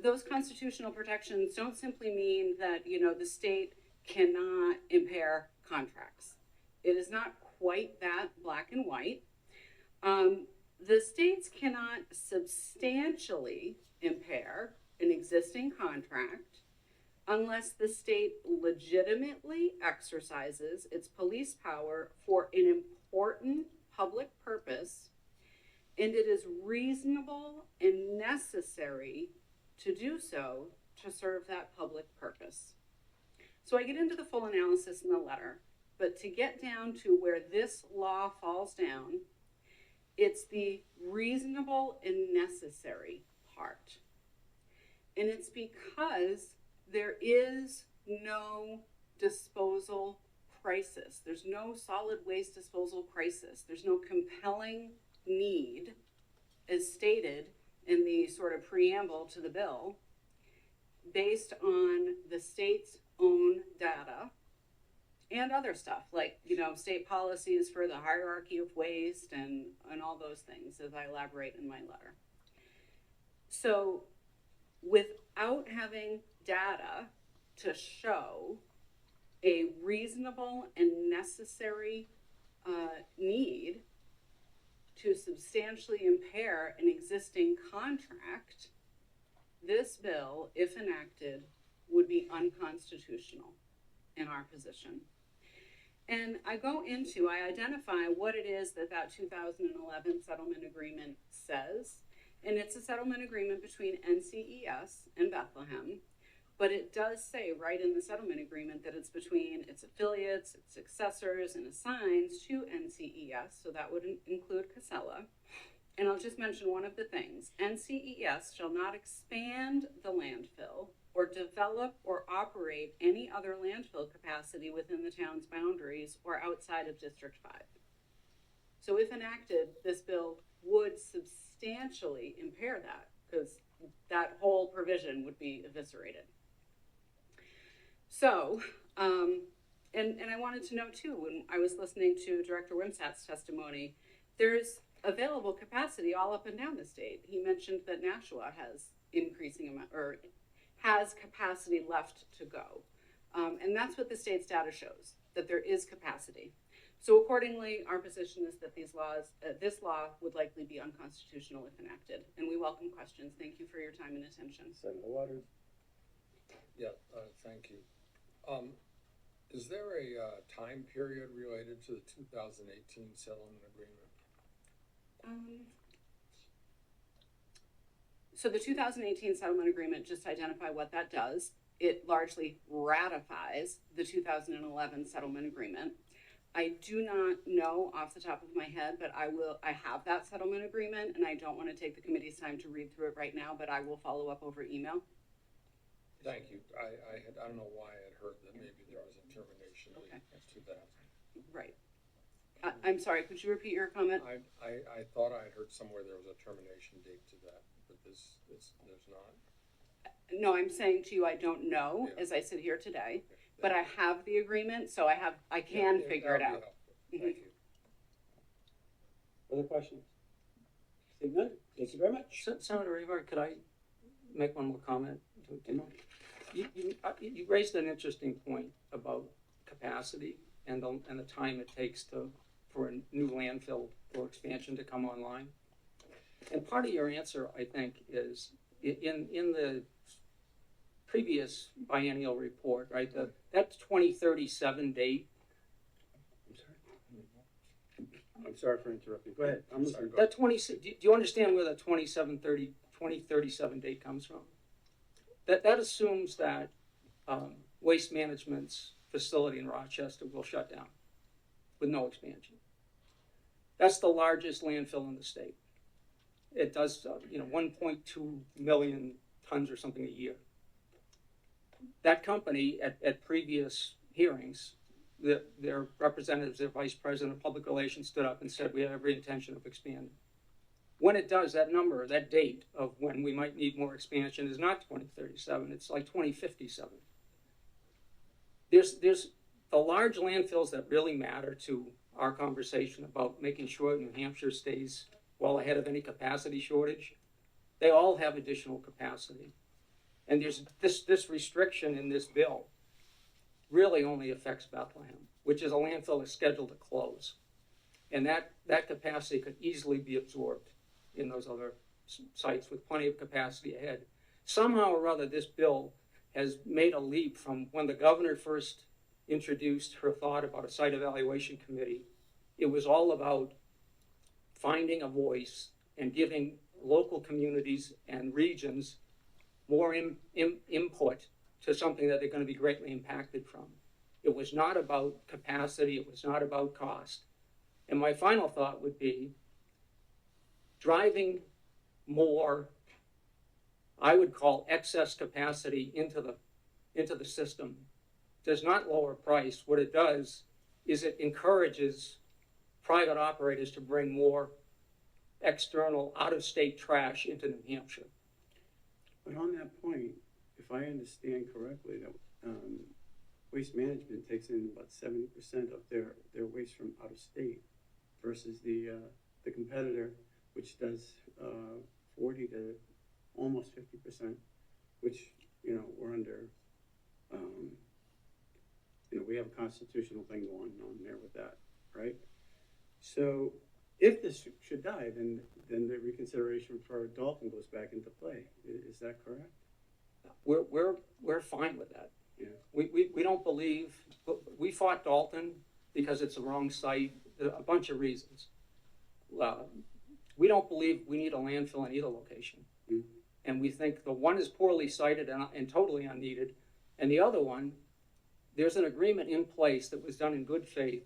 those constitutional protections don't simply mean that, the state cannot impair contracts. It is not quite that black and white. The states cannot substantially impair an existing contract unless the state legitimately exercises its police power for an important public purpose, and it is reasonable and necessary to do so to serve that public purpose. So I get into the full analysis in the letter, but to get down to where this law falls down, it's the reasonable and necessary part. And it's because there is no disposal crisis. There's no solid waste disposal crisis. There's no compelling need, as stated in the sort of preamble to the bill, based on the state's own data and other stuff like, state policies for the hierarchy of waste and all those things, as I elaborate in my letter. So without having data to show a reasonable and necessary need to substantially impair an existing contract, this bill, if enacted, would be unconstitutional in our position. And I identify what it is that 2011 settlement agreement says. And it's a settlement agreement between NCES and Bethlehem. But it does say right in the settlement agreement that it's between its affiliates, its successors, and assigns to NCES. So that would include Casella. and I'll just mention one of the things. NCES shall not expand the landfill or develop or operate any other landfill capacity within the town's boundaries or outside of District 5. So if enacted, this bill would substantially impair that, because that whole provision would be eviscerated. So, and I wanted to know too, when I was listening to Director Wimsatt's testimony, there's available capacity all up and down the state. He mentioned that Nashua has increasing amount, or has capacity left to go. And that's what the state's data shows, that there is capacity. So accordingly, our position is that these laws, this law would likely be unconstitutional if enacted. And we welcome questions. Thank you for your time and attention. Senator Waters. Yeah, thank you. Is there a time period related to the 2018 settlement agreement? So the 2018 settlement agreement, just to identify what that does, it largely ratifies the 2011 settlement agreement. I do not know off the top of my head, but I have that settlement agreement, and I don't want to take the committee's time to read through it right now, but I will follow up over email. Thank you. I don't know why I had heard that maybe there was a termination date of 2000. Right. I'm sorry, could you repeat your comment? I thought I had heard somewhere there was a termination date to that, but there's not. No, I'm saying to you, I don't know as I sit here today, but I have the agreement, so I can figure it out. Thank you. Other questions? Seeing none, thank you very much. Senator Avard, could I make one more comment? You raised an interesting point about capacity and the time it takes for a new landfill or expansion to come online. And part of your answer, I think, is in the previous biennial report, right? That 2037 date. I'm sorry for interrupting. Go ahead. I'm listening. That do you understand where the 2037 date comes from? That assumes that Waste Management's facility in Rochester will shut down with no expansion. That's the largest landfill in the state. It does 1.2 million tons or something a year. That company at previous hearings, their representatives, their vice president of public relations stood up and said we have every intention of expanding. When it does, that number, that date of when we might need more expansion is not 2037, it's like 2057. There's the large landfills that really matter to our conversation about making sure New Hampshire stays well ahead of any capacity shortage. They all have additional capacity. And there's this restriction in this bill really only affects Bethlehem, which is a landfill that's scheduled to close. And that capacity could easily be absorbed in those other sites with plenty of capacity ahead. Somehow or other, this bill has made a leap from when the governor first introduced her thought about a site evaluation committee. It was all about finding a voice and giving local communities and regions more input to something that they're going to be greatly impacted from. It was not about capacity. It was not about cost. And my final thought would be driving more, I would call excess capacity into the system does not lower price. What it does is it encourages private operators to bring more external out-of-state trash into New Hampshire. But on that point, if I understand correctly, that Waste Management takes in about 70% of their waste from out of state versus the competitor, which does 40 to almost 50%, which we're under. We have a constitutional thing going on there with that, right? So if this should die, then the reconsideration for Dalton goes back into play. Is that correct? We're fine with that. Yeah. We don't believe, we fought Dalton because it's the wrong site, a bunch of reasons. We don't believe we need a landfill in either location. Mm-hmm. And we think the one is poorly sited and totally unneeded, and the other one, there's an agreement in place that was done in good faith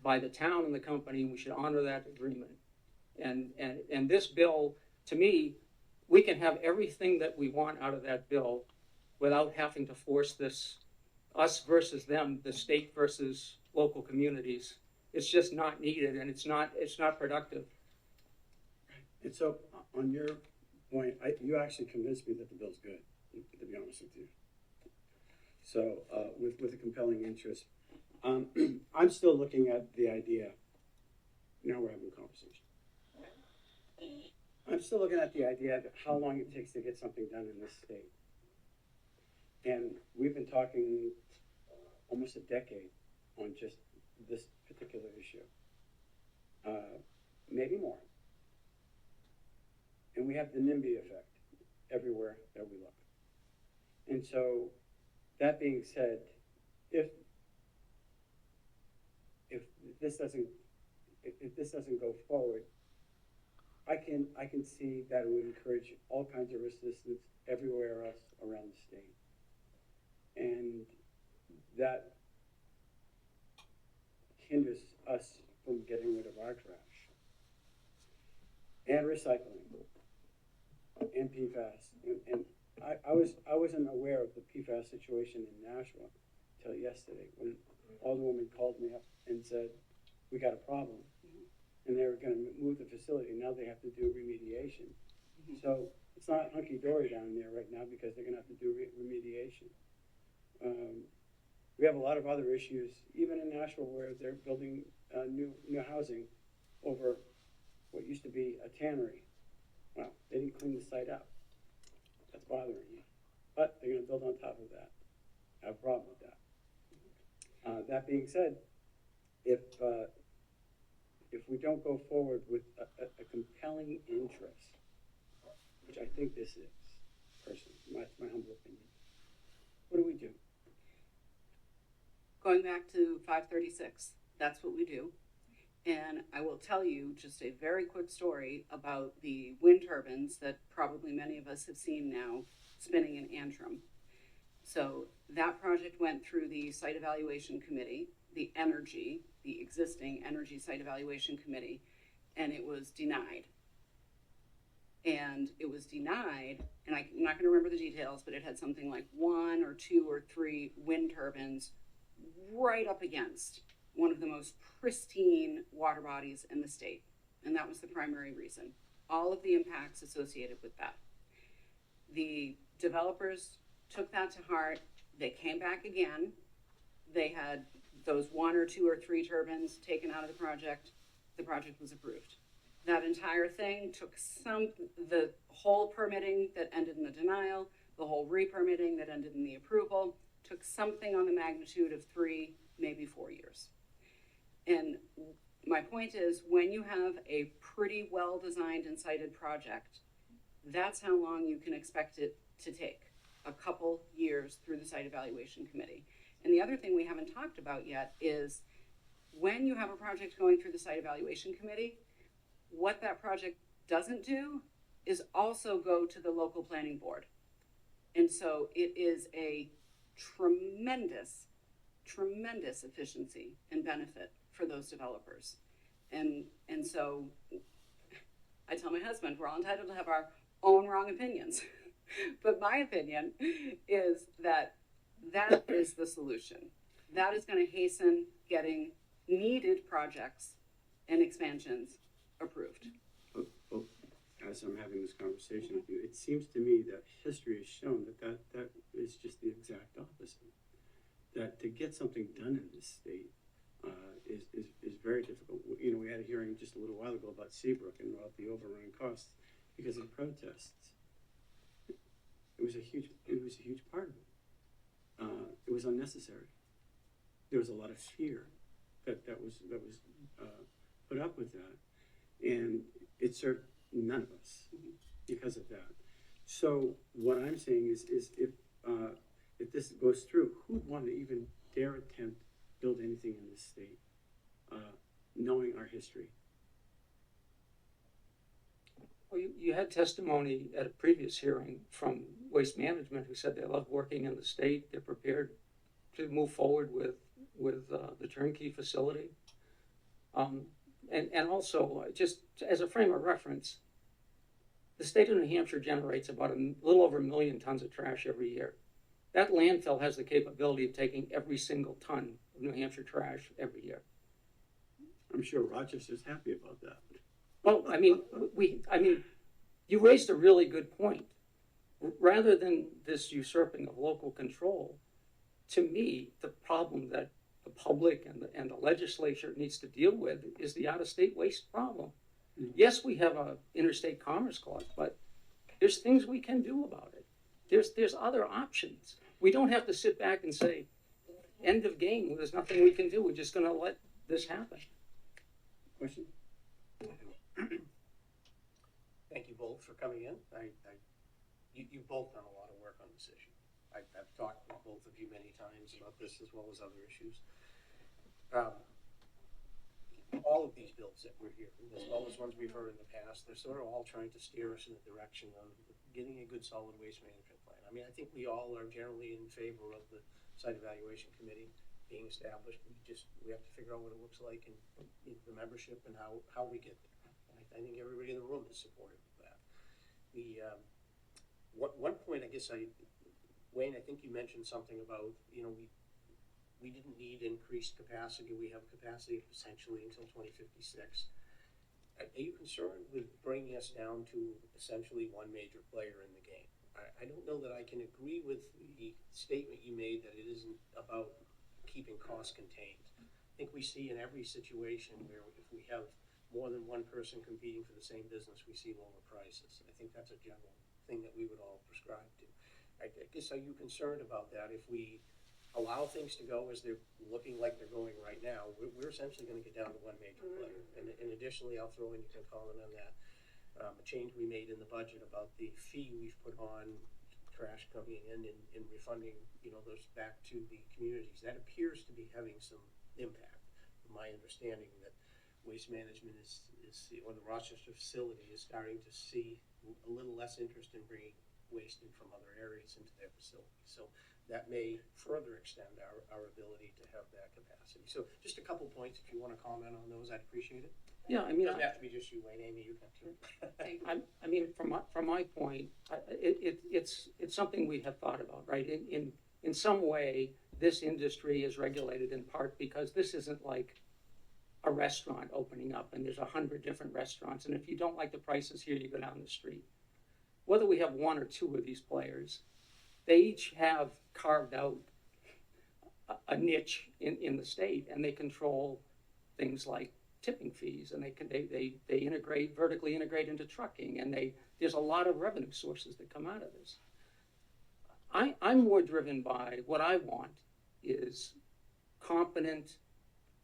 by the town and the company, and we should honor that agreement. And this bill, to me, we can have everything that we want out of that bill without having to force this, us versus them, the state versus local communities. It's just not needed, and it's not productive. And so, on your point, you actually convinced me that the bill's good, to be honest with you. So, with a compelling interest, I'm still looking at the idea. Now we're having a conversation. I'm still looking at the idea of how long it takes to get something done in this state. And we've been talking almost a decade on just this particular issue. Maybe more. And we have the NIMBY effect everywhere that we look. And so, that being said, if this doesn't go forward, I can see that it would encourage all kinds of resistance everywhere else around the state, and that hinders us from getting rid of our trash and recycling and PFAS. And I wasn't aware of the PFAS situation in Nashua till yesterday when Alderwoman called me up and said, we got a problem. And they were going to move the facility. Now they have to do remediation. So it's not hunky-dory down there right now because they're going to have to do remediation. We have a lot of other issues, even in Nashville, where they're building new housing over what used to be a tannery. Well, they didn't clean the site up. That's bothering me. But they're going to build on top of that. I have a problem with that. That being said, if we don't go forward with a compelling interest, which I think this is, personally, that's my humble opinion, what do we do? Going back to 536, that's what we do. And I will tell you just a very quick story about the wind turbines that probably many of us have seen now spinning in Antrim. So that project went through the site evaluation committee, the existing energy site evaluation committee, and it was denied. And it was denied, and I'm not going to remember the details, but it had something like 1 or 2 or 3 wind turbines right up against one of the most pristine water bodies in the state. And that was the primary reason. All of the impacts associated with that. The developers took that to heart. They came back again. They had those 1 or 2 or 3 turbines taken out of the project. The project was approved. That entire thing took the whole permitting that ended in the denial, the whole re-permitting that ended in the approval, took something on the magnitude of 3, maybe 4 years. And my point is, when you have a pretty well-designed and cited project, that's how long you can expect it to take, a couple years through the site evaluation committee. And the other thing we haven't talked about yet is when you have a project going through the site evaluation committee, what that project doesn't do is also go to the local planning board. And so it is a tremendous efficiency and benefit for those developers. And so I tell my husband, we're all entitled to have our own wrong opinions. But my opinion is that is the solution. That is going to hasten getting needed projects and expansions approved. Well, as I'm having this conversation with you, it seems to me that history has shown that is just the exact opposite. That to get something done in this state is very difficult. You know, we had a hearing just a little while ago about Seabrook and about the overrunning costs because of protests. It was a huge part of it. It was unnecessary. There was a lot of fear that was put up with that, and it served none of us because of that. So what I'm saying is if this goes through, who would want to even dare attempt build anything in this state, knowing our history? Well, you had testimony at a previous hearing from Waste Management who said they love working in the state. They're prepared to move forward with the turnkey facility. and also, just as a frame of reference, the state of New Hampshire generates about a little over 1 million tons of trash every year. That landfill has the capability of taking every single ton of New Hampshire trash every year. I'm sure Rochester's happy about that. Well, I mean, you raised a really good point. Rather than this usurping of local control, to me, the problem that the public and the legislature needs to deal with is the out-of-state waste problem. Mm-hmm. Yes, we have a interstate commerce clause, but there's things we can do about it. There's other options. We don't have to sit back and say, end of game, there's nothing we can do. We're just gonna let this happen. Question? Thank you both for coming in. You both done a lot of work on this issue. I've talked with both of you many times about this as well as other issues. All of these bills that we're hearing, as well as ones we've heard in the past, they're sort of all trying to steer us in the direction of getting a good solid waste management plan. I mean, I think we all are generally in favor of the site evaluation committee being established. We have to figure out what it looks like and the membership and how we get there. I think everybody in the room is supportive of that. One point, I guess, Wayne, I think you mentioned something about, we didn't need increased capacity. We have capacity essentially until 2056. Are you concerned with bringing us down to essentially one major player in the game? I don't know that I can agree with the statement you made that it isn't about keeping costs contained. I think we see in every situation where if we have more than one person competing for the same business, we see lower prices. I think that's a general thing that we would all prescribe to. I guess, are you concerned about that? If we allow things to go as they're looking like they're going right now, we're essentially going to get down to one major player. And additionally, I'll throw in, you can comment on that, a change we made in the budget about the fee we've put on trash coming in and refunding, those back to the communities. That appears to be having some impact. My understanding that waste management or the Rochester facility is starting to see a little less interest in bringing waste in from other areas into their facility. So that may further extend our ability to have that capacity. So just a couple points, if you want to comment on those, I'd appreciate it. Yeah, I mean, it doesn't have to be just you, Wayne. Amy, you have to. I mean, from my point, it's something we have thought about, right? In some way, this industry is regulated in part because this isn't like a restaurant opening up and there's 100 different restaurants, and if you don't like the prices here, you go down the street. Whether we have one or two of these players, they each have carved out a niche in the state, and they control things like tipping fees, and they integrate, vertically integrate into trucking, and there's a lot of revenue sources that come out of this. I'm more driven by what I want is competent,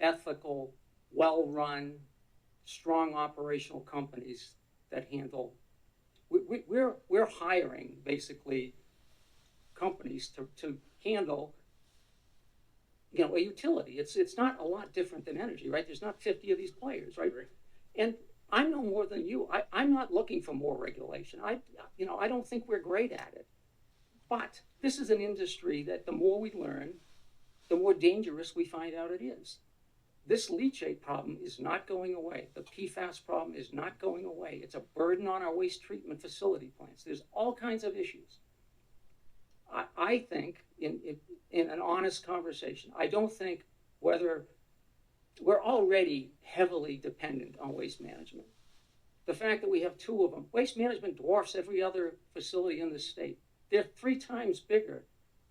ethical, well-run, strong operational companies that handle. We're hiring basically companies to handle, a utility. It's not a lot different than energy, right? There's not 50 of these players, right? And I'm no more than you. I'm not looking for more regulation. I don't think we're great at it. But this is an industry that the more we learn, the more dangerous we find out it is. This leachate problem is not going away. The PFAS problem is not going away. It's a burden on our waste treatment facility plants. There's all kinds of issues. I think in an honest conversation, I don't think whether we're already heavily dependent on waste management. The fact that we have two of them, waste management dwarfs every other facility in the state. They're 3 times bigger,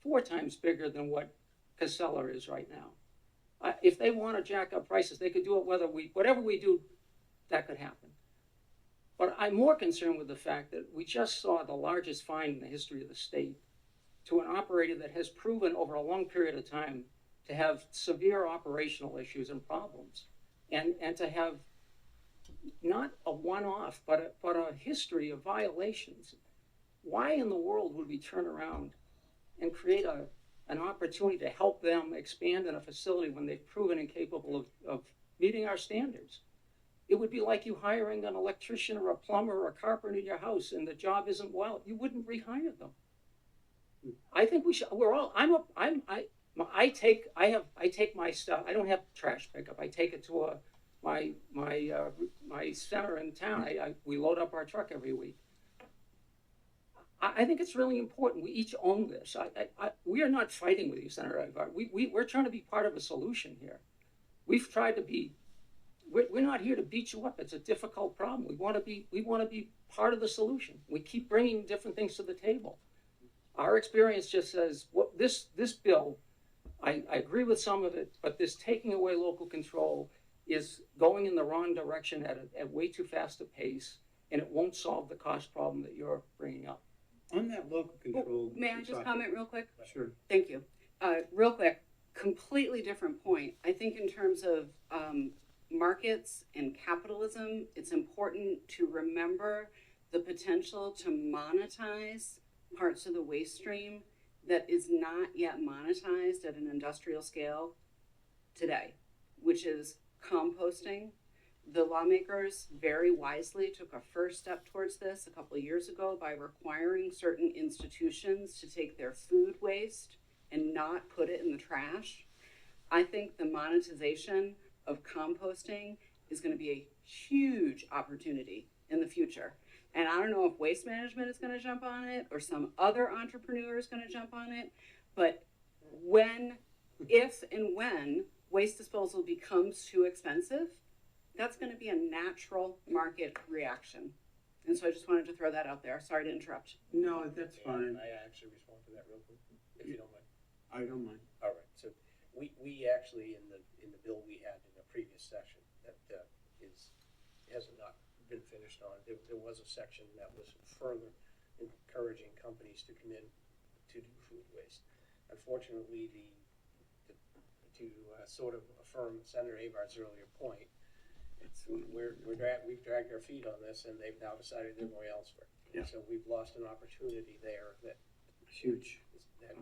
4 times bigger than what Casella is right now. If they want to jack up prices, they could do it whatever we do, that could happen. But I'm more concerned with the fact that we just saw the largest fine in the history of the state to an operator that has proven over a long period of time to have severe operational issues and problems, and to have not a one-off, but a history of violations. Why in the world would we turn around and create an opportunity to help them expand in a facility when they've proven incapable of meeting our standards? It would be like you hiring an electrician or a plumber or a carpenter in your house and the job isn't well. You wouldn't rehire them. I think we should. I take my stuff. I don't have trash pickup. I take it to my center in town, we load up our truck every week. I think it's really important. We each own this. We are not fighting with you, Senator Avard. We're trying to be part of a solution here. We've tried to be. We're not here to beat you up. It's a difficult problem. We want to be part of the solution. We keep bringing different things to the table. Our experience just says this bill. I agree with some of it, but this taking away local control is going in the wrong direction at way too fast a pace, and it won't solve the cost problem that you're bringing up. On that local control. May I just comment real quick? Sure. Thank you. Real quick, completely different point. I think in terms of markets and capitalism, it's important to remember the potential to monetize parts of the waste stream that is not yet monetized at an industrial scale today, which is composting. The lawmakers very wisely took a first step towards this a couple of years ago by requiring certain institutions to take their food waste and not put it in the trash. I think the monetization of composting is going to be a huge opportunity in the future. And I don't know if waste management is going to jump on it or some other entrepreneur is going to jump on it, but if and when waste disposal becomes too expensive, that's going to be a natural market reaction. And so I just wanted to throw that out there. Sorry to interrupt. No, that's fine. I actually respond to that real quick, if you don't mind. I don't mind. All right, so we actually, in the bill we had in the previous session that has not been finished on, there was a section that was further encouraging companies to come in to do food waste. Unfortunately, to sort of affirm Senator Avard's earlier point, we've dragged our feet on this, and they've now decided they're going elsewhere. Yeah. So we've lost an opportunity there that Huge. that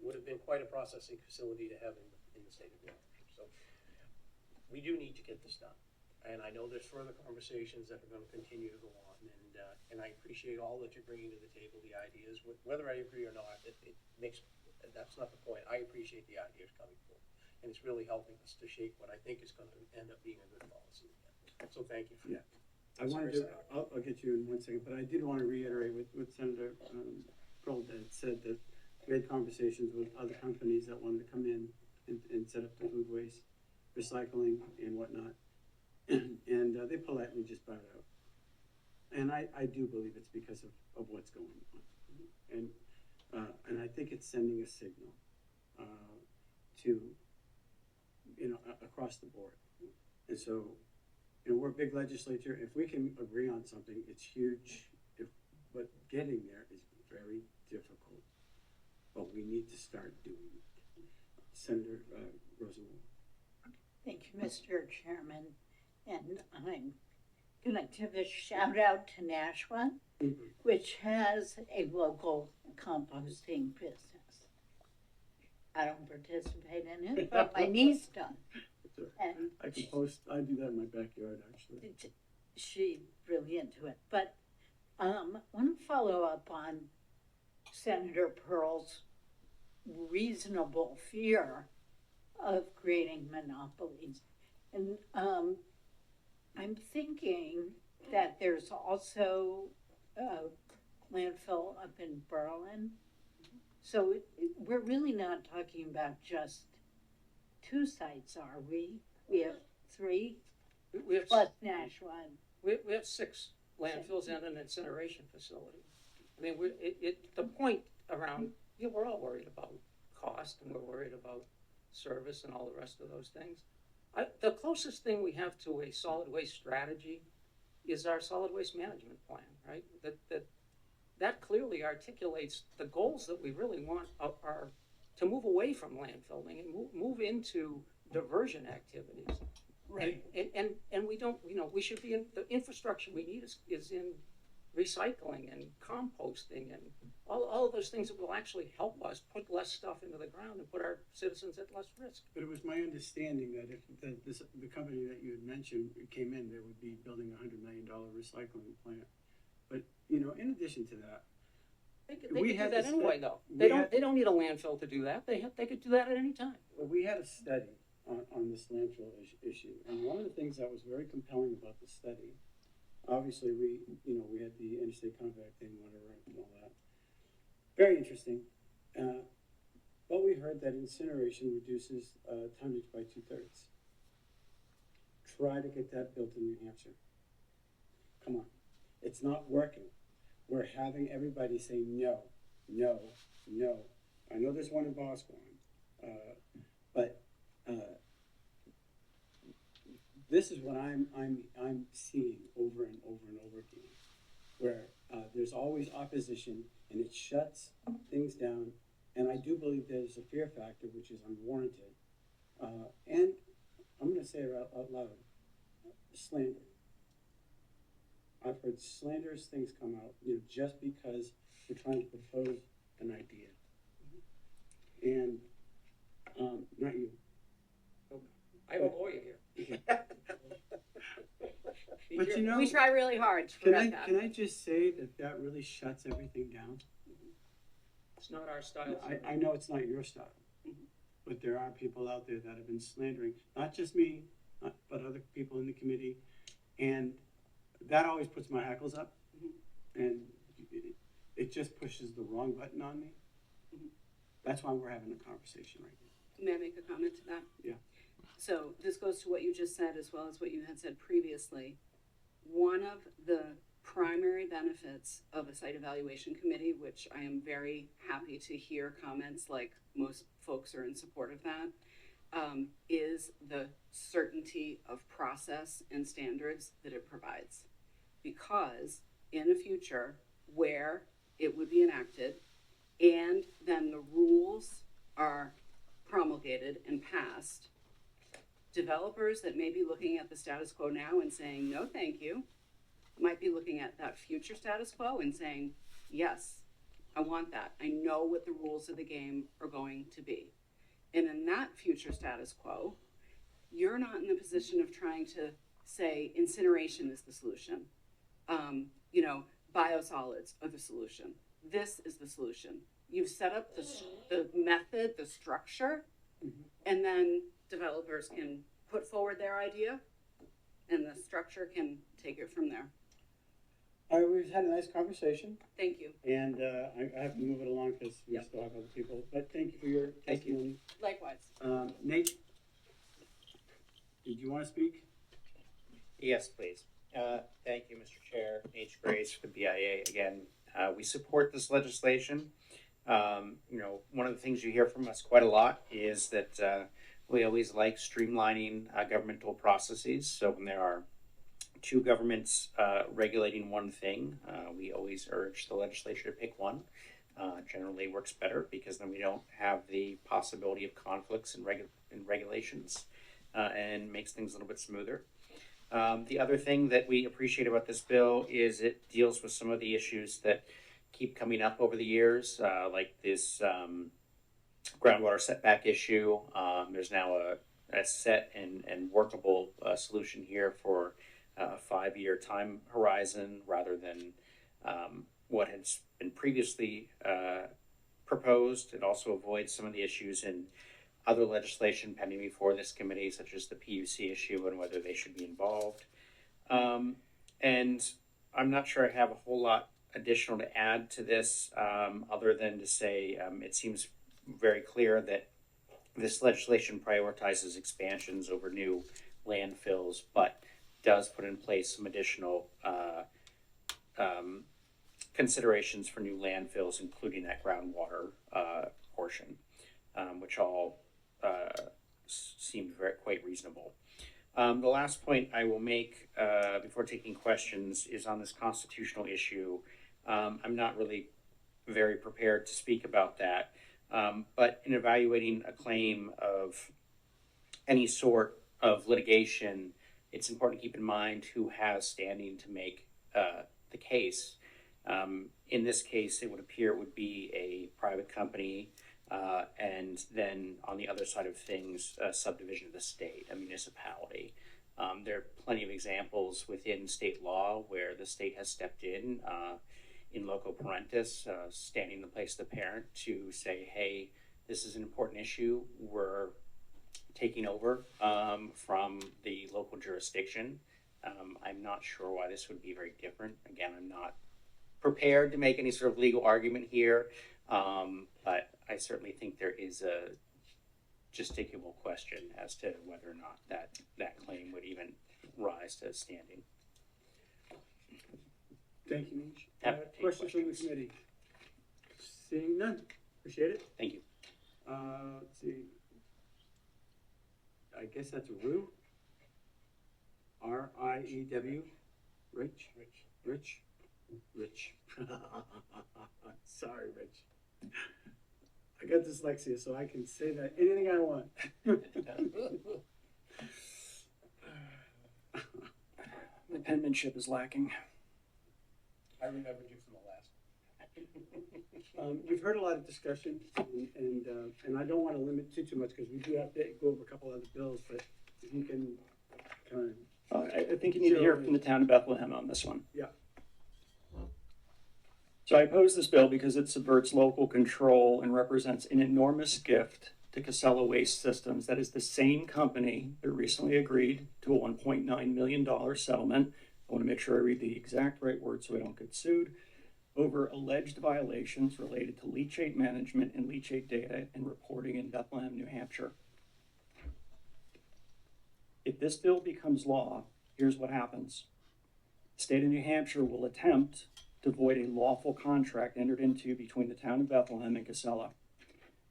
would have been quite a processing facility to have in the state of New Hampshire. So we do need to get this done, and I know there's further conversations that are going to continue to go on, and I appreciate all that you're bringing to the table, the ideas. Whether I agree or not, that's not the point. I appreciate the ideas coming forward, and it's really helping us to shape what I think is going to end up being a good policy. So thank you for that. I wanted to, I'll get you in 1 second, but I did want to reiterate what Senator Pearl had said, that we had conversations with other companies that wanted to come in and set up the food waste, recycling and whatnot. And they politely just bowed out. And I do believe it's because of what's going on. And I think it's sending a signal to, across the board. And so, we're a big legislature. If we can agree on something, it's huge. But getting there is very difficult. But we need to start doing it. Senator Rosenwald. Thank you, Mr. Chairman. And I'm going to give a shout out to Nashua, which has a local composting business. I don't participate in it, but my niece does. And I do that in my backyard, actually. She's really into it. But I want to follow up on Senator Pearl's reasonable fear of creating monopolies. And I'm thinking that there's also a landfill up in Berlin. So we're really not talking about just 2 sites, are we? We have 3 We have plus Nashua. We have 6 landfills and an incineration facility. I mean, the point around, we're all worried about cost, and we're worried about service and all the rest of those things. The closest thing we have to a solid waste strategy is our solid waste management plan, right? That clearly articulates the goals that we really want are to move away from landfilling and move into diversion activities. Right. And we don't, we should be in, the infrastructure we need is in recycling and composting and all of those things that will actually help us put less stuff into the ground and put our citizens at less risk. But it was my understanding that if the company that you had mentioned came in, they would be building a $100 million recycling plant. But, in addition to that, they could do that anyway, though. They don't need a landfill to do that. They could do that at any time. Well, we had a study on this landfill issue. And one of the things that was very compelling about the study, obviously we had the interstate compact thing went around and all that. Very interesting. But we heard that incineration reduces tonnage by 2/3. Try to get that built in New Hampshire. Come on. It's not working. We're having everybody say no, no, no. I know there's one in Bosquen, but this is what I'm seeing over and over and over again, where there's always opposition and it shuts things down. And I do believe there's a fear factor which is unwarranted. And I'm going to say it out loud: slander. I've heard slanderous things come out, just because we're trying to propose an idea. And not you. I have a lawyer here. But We try really hard to prevent that. Can I just say that really shuts everything down? It's not our style. I know it's not your style, but there are people out there that have been slandering, not just me, but other people in the committee, and that always puts my hackles up, and it just pushes the wrong button on me. That's why we're having a conversation right now. May I make a comment to that? Yeah. So this goes to what you just said as well as what you had said previously. One of the primary benefits of a site evaluation committee, which I am very happy to hear comments like most folks are in support of that, is the certainty of process and standards that it provides. Because in the future, where it would be enacted and then the rules are promulgated and passed, developers that may be looking at the status quo now and saying, no, thank you, might be looking at that future status quo and saying, yes, I want that. I know what the rules of the game are going to be. And in that future status quo, you're not in the position of trying to say incineration is the solution. Biosolids are the solution. This is the solution. You've set up the method, the structure, and then developers can put forward their idea and the structure can take it from there. All right, we've had a nice conversation, Thank you. and I have to move it along because we still have other people, but thank you for your testimony. Likewise. Nate, did you want to speak? Yes, please. Thank you, Mr. Chair. H. Grace for the BIA. Again, we support this legislation. One of the things you hear from us quite a lot is that we always like streamlining governmental processes. So when there are two governments regulating one thing, we always urge the legislature to pick one. Generally works better because then we don't have the possibility of conflicts in regulations and makes things a little bit smoother. The other thing that we appreciate about this bill is it deals with some of the issues that keep coming up over the years, like this groundwater setback issue. There's now a set and workable solution here for a 5-year time horizon rather than what has been previously proposed. It also avoids some of the issues in other legislation pending before this committee, such as the PUC issue and whether they should be involved. And I'm not sure I have a whole lot additional to add to this, other than to say it seems very clear that this legislation prioritizes expansions over new landfills, but does put in place some additional considerations for new landfills, including that groundwater portion, which all seemed quite reasonable. The last point I will make before taking questions is on this constitutional issue. I'm not really very prepared to speak about that, but in evaluating a claim of any sort of litigation, it's important to keep in mind who has standing to make the case. In this case, it would appear it would be a private company, and then on the other side of things, a subdivision of the state, a municipality. There are plenty of examples within state law where the state has stepped in loco parentis, standing in the place of the parent to say, hey, this is an important issue. We're taking over from the local jurisdiction. I'm not sure why this would be very different. Again, I'm not prepared to make any sort of legal argument here, but I certainly think there is a justiciable question as to whether or not that claim would even rise to standing. Thank you, Mitch. Happy to take Questions from the committee? Seeing none, appreciate it. Thank you. Let's see. I guess that's Rue. R-I-E-W. Rich? Rich? Sorry, Rich. I got dyslexia, so I can say that anything I want. The penmanship is lacking. I remembered you from the last. You've heard a lot of discussion, and I don't want to limit too much because we do have to go over a couple other bills, but if you can kind of. I think you need to hear from the town of Bethlehem on this one. Yeah. So I oppose this bill because it subverts local control and represents an enormous gift to Casella Waste Systems. That is the same company that recently agreed to a $1.9 million settlement. I want to make sure I read the exact right words so I don't get sued. Over alleged violations related to leachate management and leachate data and reporting in Bethlehem, New Hampshire. If this bill becomes law, here's what happens. The state of New Hampshire will attempt to void a lawful contract entered into between the town of Bethlehem and Casella.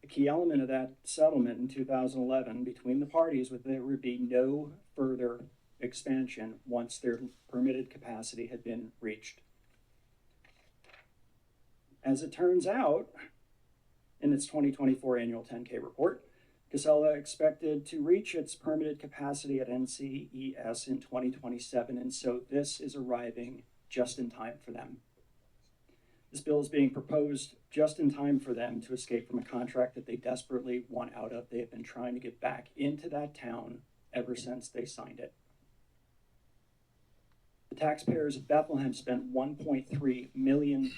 A key element of that settlement in 2011 between the parties was there would be no further expansion once their permitted capacity had been reached. As it turns out, in its 2024 annual 10K report, Casella expected to reach its permitted capacity at NCES in 2027, and so this is arriving just in time for them. This bill is being proposed just in time for them to escape from a contract that they desperately want out of. They have been trying to get back into that town ever since they signed it. The taxpayers of Bethlehem spent $1.3 million,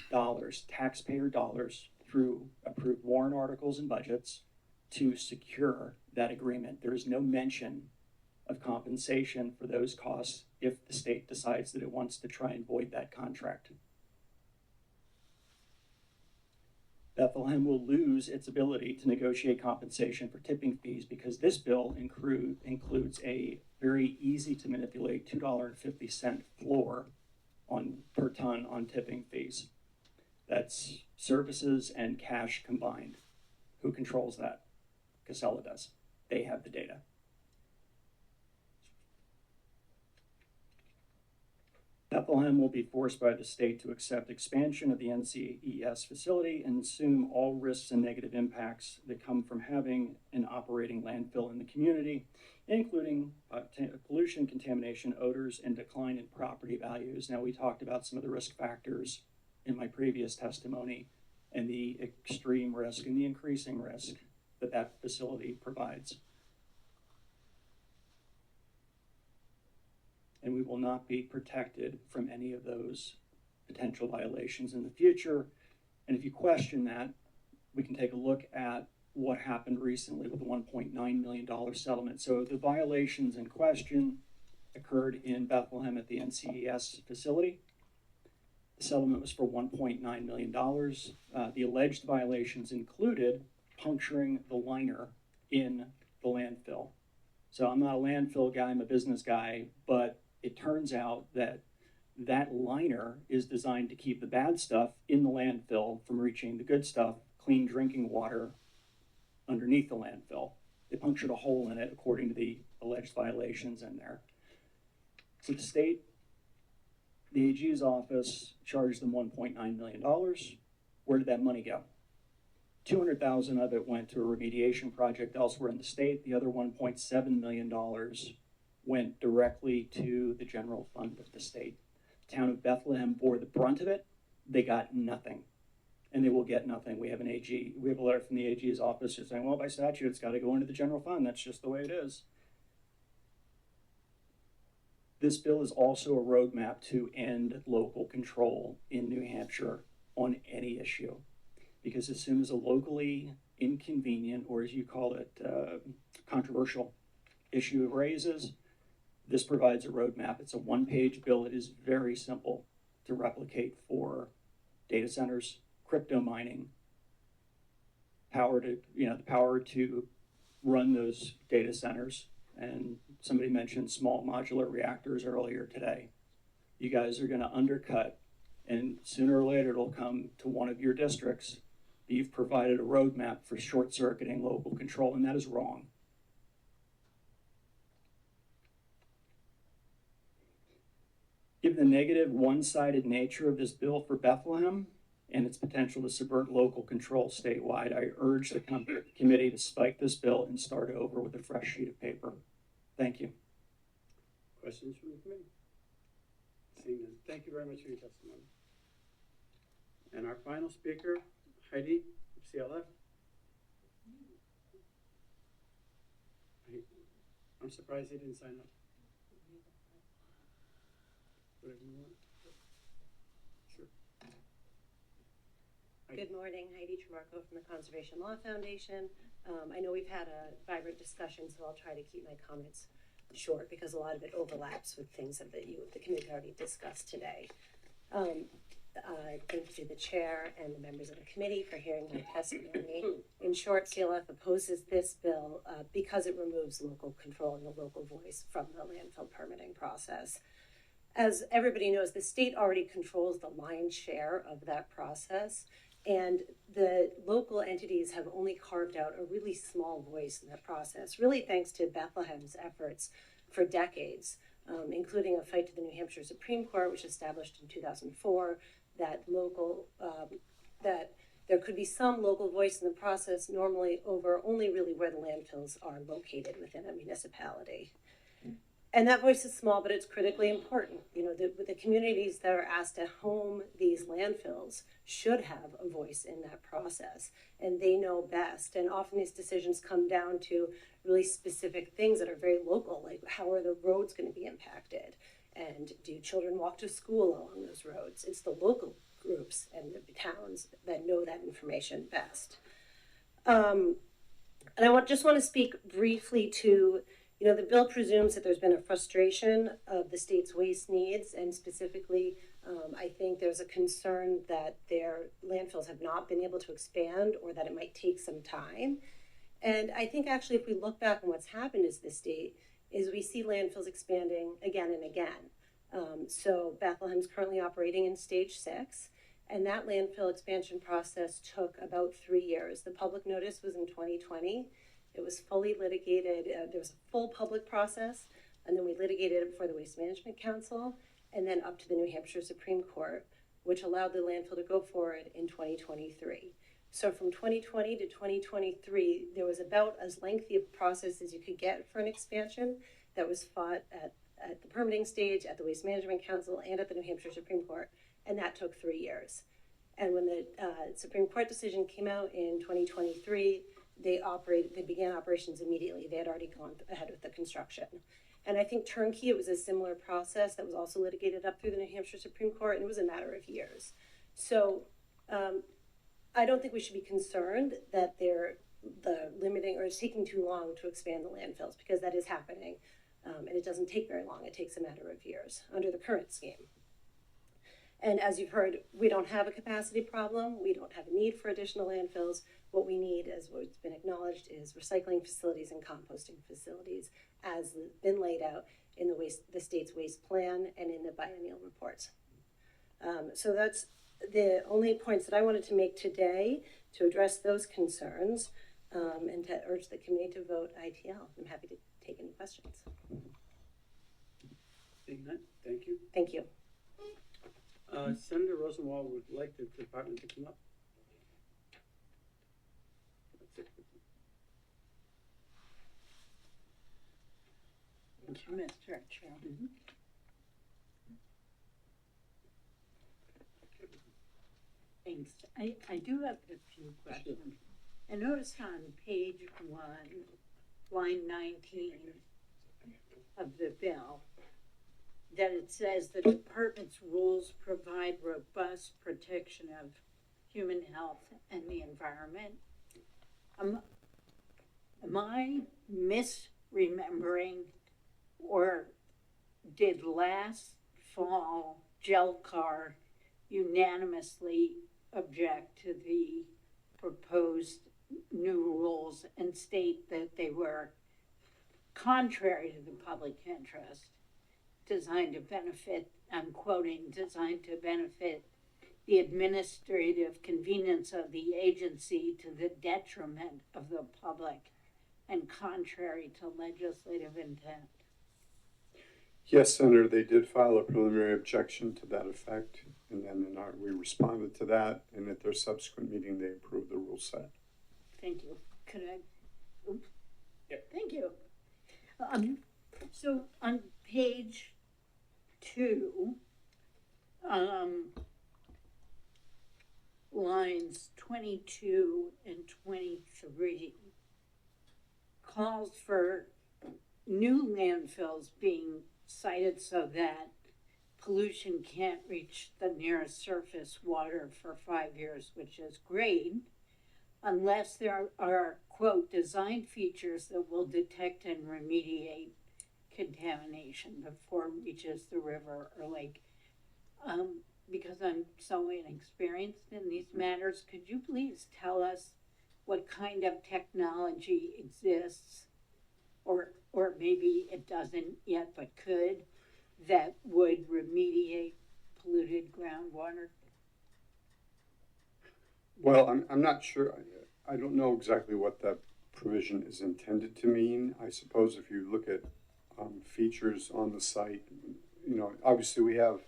taxpayer dollars, through approved warrant articles and budgets to secure that agreement. There is no mention of compensation for those costs if the state decides that it wants to try and void that contract. Bethlehem will lose its ability to negotiate compensation for tipping fees because this bill includes a very easy to manipulate $2.50 floor per ton on tipping fees. That's services and cash combined. Who controls that? Casella does. They have the data. Bethlehem will be forced by the state to accept expansion of the NCES facility and assume all risks and negative impacts that come from having an operating landfill in the community, including pollution, contamination, odors, and decline in property values. Now, we talked about some of the risk factors in my previous testimony and the extreme risk and the increasing risk that that facility provides. And we will not be protected from any of those potential violations in the future. And if you question that, we can take a look at what happened recently with the $1.9 million settlement. So the violations in question occurred in Bethlehem at the NCES facility. The settlement was for $1.9 million. The alleged violations included puncturing the liner in the landfill. So I'm not a landfill guy, I'm a business guy, but it turns out that that liner is designed to keep the bad stuff in the landfill from reaching the good stuff, clean drinking water, underneath the landfill. They punctured a hole in it according to the alleged violations in there. So the state, the AG's office charged them $1.9 million. Where did that money go? $200,000 of it went to a remediation project elsewhere in the state. The other $1.7 million went directly to the general fund of the state. The town of Bethlehem bore the brunt of it. They got nothing, and they will get nothing. We have an AG. We have a letter from the AG's office just saying, well, by statute, it's got to go into the general fund. That's just the way it is. This bill is also a roadmap to end local control in New Hampshire on any issue. Because as soon as a locally inconvenient, or as you call it, controversial issue raises. This provides a roadmap. It's a one-page bill. It is very simple to replicate for data centers, crypto mining, the power to run those data centers. And somebody mentioned small modular reactors earlier today. You guys are gonna undercut, and sooner or later it'll come to one of your districts. You've provided a roadmap for short-circuiting local control, and that is wrong. Given the negative, one-sided nature of this bill for Bethlehem and its potential to subvert local control statewide, I urge the committee to spike this bill and start over with a fresh sheet of paper. Thank you. Questions from the committee? Seeing none. Thank you very much for your testimony. And our final speaker, Heidi, CLF. I'm surprised he didn't sign up. Whatever you want. Sure. Good morning, Heidi Tremarco from the Conservation Law Foundation. I know we've had a vibrant discussion, so I'll try to keep my comments short because a lot of it overlaps with things that the committee already discussed today. Thank you to the chair and the members of the committee for hearing my testimony. In short, CLF opposes this bill because it removes local control and the local voice from the landfill permitting process. As everybody knows, the state already controls the lion's share of that process, and the local entities have only carved out a really small voice in that process, really thanks to Bethlehem's efforts for decades, including a fight to the New Hampshire Supreme Court, which established in 2004 that that there could be some local voice in the process, normally over only really where the landfills are located within a municipality. And that voice is small, but it's critically important. You know, the communities that are asked to home these landfills should have a voice in that process, and they know best. And often these decisions come down to really specific things that are very local, like how are the roads going to be impacted? And do children walk to school along those roads? It's the local groups and the towns that know that information best. And I just want to speak briefly to, you know, the bill presumes that there's been a frustration of the state's waste needs, and specifically, I think there's a concern that their landfills have not been able to expand or that it might take some time. And I think actually if we look back on what's happened as the state, is we see landfills expanding again and again. So Bethlehem's currently operating in stage 6, and that landfill expansion process took about 3 years. The public notice was in 2020. It was fully litigated. There was a full public process, and then we litigated it before the Waste Management Council, and then up to the New Hampshire Supreme Court, which allowed the landfill to go forward in 2023. So from 2020 to 2023, there was about as lengthy a process as you could get for an expansion that was fought at the permitting stage, at the Waste Management Council, and at the New Hampshire Supreme Court, and that took 3 years. And when the Supreme Court decision came out in 2023, they began operations immediately. They had already gone ahead with the construction. And I think turnkey, it was a similar process that was also litigated up through the New Hampshire Supreme Court, and it was a matter of years. So I don't think we should be concerned that they're limiting or it's taking too long to expand the landfills, because that is happening. And it doesn't take very long. It takes a matter of years under the current scheme. And as you've heard, we don't have a capacity problem. We don't have a need for additional landfills. What we need, as what's been acknowledged, is recycling facilities and composting facilities as been laid out in the state's waste plan and in the biennial reports. So that's the only points that I wanted to make today to address those concerns, and to urge the committee to vote ITL. I'm happy to take any questions. Seeing none, thank you. Thank you. Senator Rosenwald would like the department to come up. That's it. Thank you, Mr. Chair. Thanks. I do have a few questions. I noticed on page 1, line 19 of the bill, that it says the department's rules provide robust protection of human health and the environment. Am I remembering, or did last fall GELCAR unanimously object to the proposed new rules and state that they were contrary to the public interest, designed to benefit, I'm quoting, designed to benefit the administrative convenience of the agency to the detriment of the public and contrary to legislative intent? Yes, Senator, they did file a preliminary objection to that effect, and then we responded to that, and at their subsequent meeting, they approved the rule set. Thank you. Could I? Oops. Yep. Thank you. So on page 2, lines 22 and 23 calls for new landfills being sited so that pollution can't reach the nearest surface water for 5 years, which is great, unless there are, quote, design features that will detect and remediate contamination before it reaches the river or lake. Because I'm so inexperienced in these matters, could you please tell us what kind of technology exists, or maybe it doesn't yet but could, that would remediate polluted groundwater? Well, I'm not sure. I don't know exactly what that provision is intended to mean. I suppose if you look at features on the site, you know, obviously we have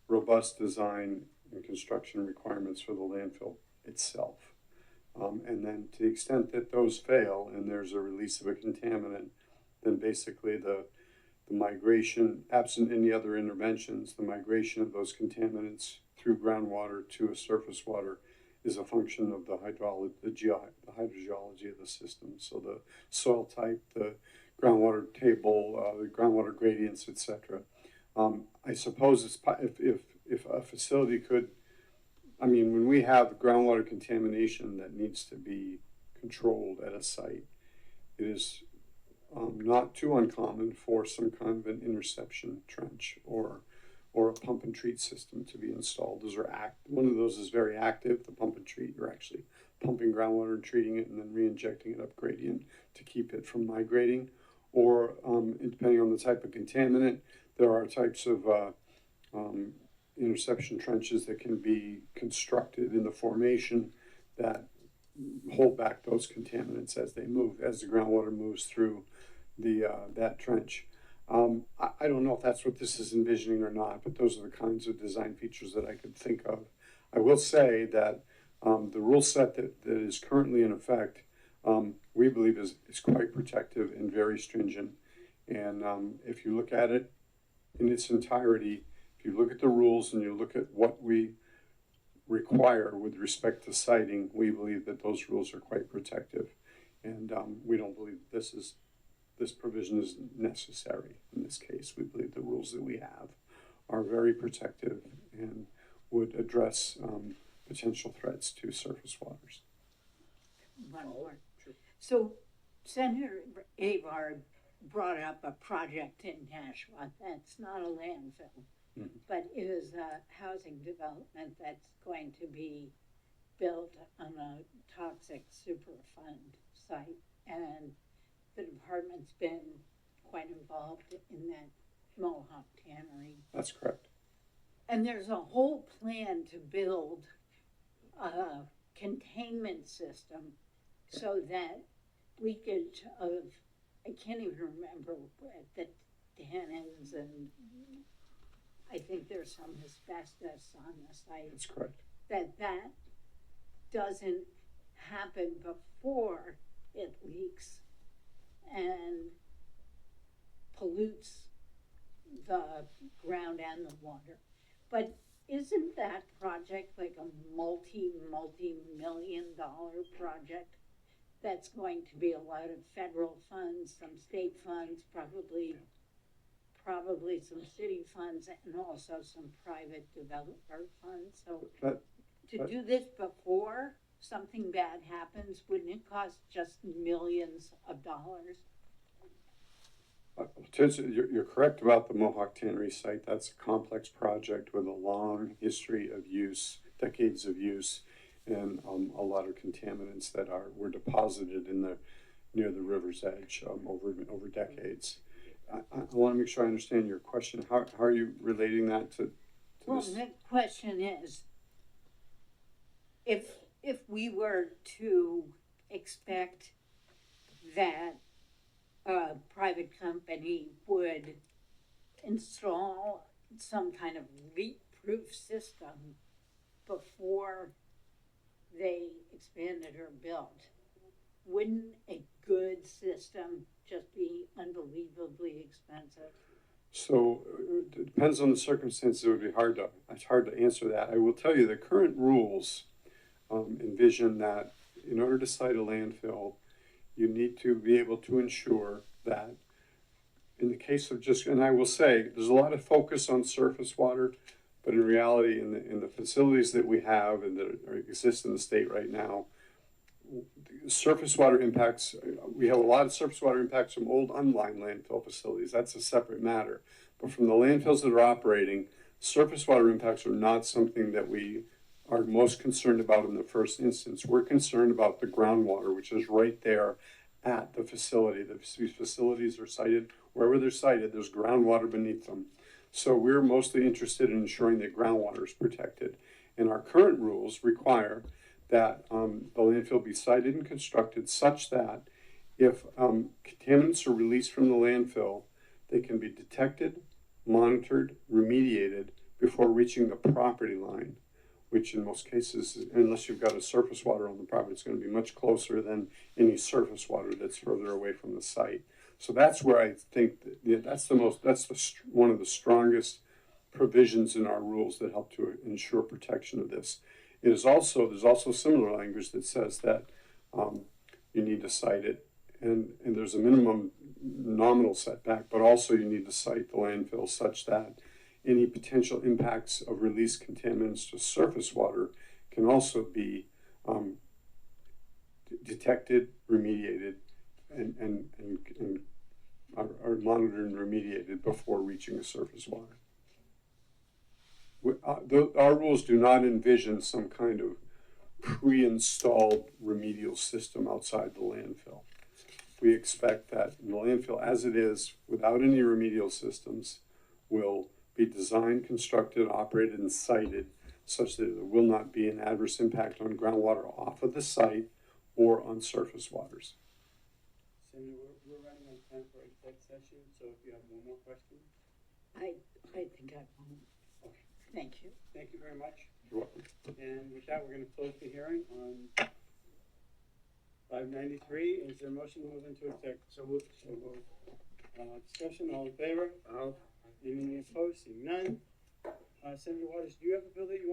robust design and construction requirements for the landfill itself. And then to the extent that those fail and there's a release of a contaminant, then basically the migration, absent any other interventions, the migration of those contaminants through groundwater to a surface water is a function of the hydrogeology of the system. So the soil type, the groundwater table, the groundwater gradients, etc. I suppose it's, if a facility could, I mean, when we have groundwater contamination that needs to be controlled at a site, it is not too uncommon for some kind of an interception trench or a pump and treat system to be installed. One of those is very active, the pump and treat. You're actually pumping groundwater and treating it and then re-injecting it up gradient to keep it from migrating. Or depending on the type of contaminant, there are types of interception trenches that can be constructed in the formation that hold back those contaminants as they move, as the groundwater moves through that trench. I don't know if that's what this is envisioning or not, but those are the kinds of design features that I could think of. I will say that the rule set that is currently in effect, we believe is quite protective and very stringent. And if you look at it in its entirety, if you look at the rules and you look at what we require with respect to siting, we believe that those rules are quite protective. And we don't believe this provision is necessary in this case. We believe the rules that we have are very protective and would address potential threats to surface waters. One more. Sure. So Senator Avard brought up a project in Nashua that's not a landfill, but is a housing development that's going to be built on a toxic Superfund site. And the department's been quite involved in that Mohawk tannery. That's correct. And there's a whole plan to build a containment system so that leakage of, I can't even remember, the tannins, and I think there's some asbestos on the site. That's correct. That doesn't happen before it leaks and pollutes the ground and the water. But isn't that project like a multi-million-dollar project that's going to be a lot of federal funds, some state funds, probably some city funds, and also some private developer funds? So to do this before something bad happens, wouldn't it cost just millions of dollars? You're correct about the Mohawk Tannery site. That's a complex project with a long history of use, decades of use, and a lot of contaminants that were deposited near the river's edge over decades. I want to make sure I understand your question. How are you relating that to well, this? the question is, if we were to expect that a private company would install some kind of leak-proof system before they expanded or built, wouldn't a good system just be unbelievably expensive? So it depends on the circumstances. It would be it's hard to answer that. I will tell you the current rules envision that in order to site a landfill, you need to be able to ensure that in the case of and I will say, there's a lot of focus on surface water, but in reality, in the facilities that we have and that exist in the state right now, surface water impacts, we have a lot of surface water impacts from old unlined landfill facilities. That's a separate matter. But from the landfills that are operating, surface water impacts are not something that we are most concerned about in the first instance. We're concerned about the groundwater, which is right there at the facility. These facilities are sited, wherever they're sited, there's groundwater beneath them. So we're mostly interested in ensuring that groundwater is protected. And our current rules require that the landfill be sited and constructed such that if contaminants are released from the landfill, they can be detected, monitored, remediated before reaching the property line, which in most cases, unless you've got a surface water on the property, it's going to be much closer than any surface water that's further away from the site. So that's where I think that's one of the strongest provisions in our rules that help to ensure protection of this. There's also similar language that says that you need to site it, and there's a minimum nominal setback, but also you need to site the landfill such that any potential impacts of released contaminants to surface water can also be detected, remediated, and are monitored and remediated before reaching the surface water. Our rules do not envision some kind of pre-installed remedial system outside the landfill. We expect that the landfill as it is, without any remedial systems, will be designed, constructed, operated, and sited such that there will not be an adverse impact on groundwater off of the site or on surface waters. Senator, we're running on time for a exec session, so if you have one more question. I think I won't. Okay. Thank you. Thank you very much. You're welcome. And with that, we're going to close the hearing on 593. Is there a motion to move into exec? So moved. So moved. Discussion, all in favor? Any opposed? Seeing none. Senator Waters, do you have a bill that you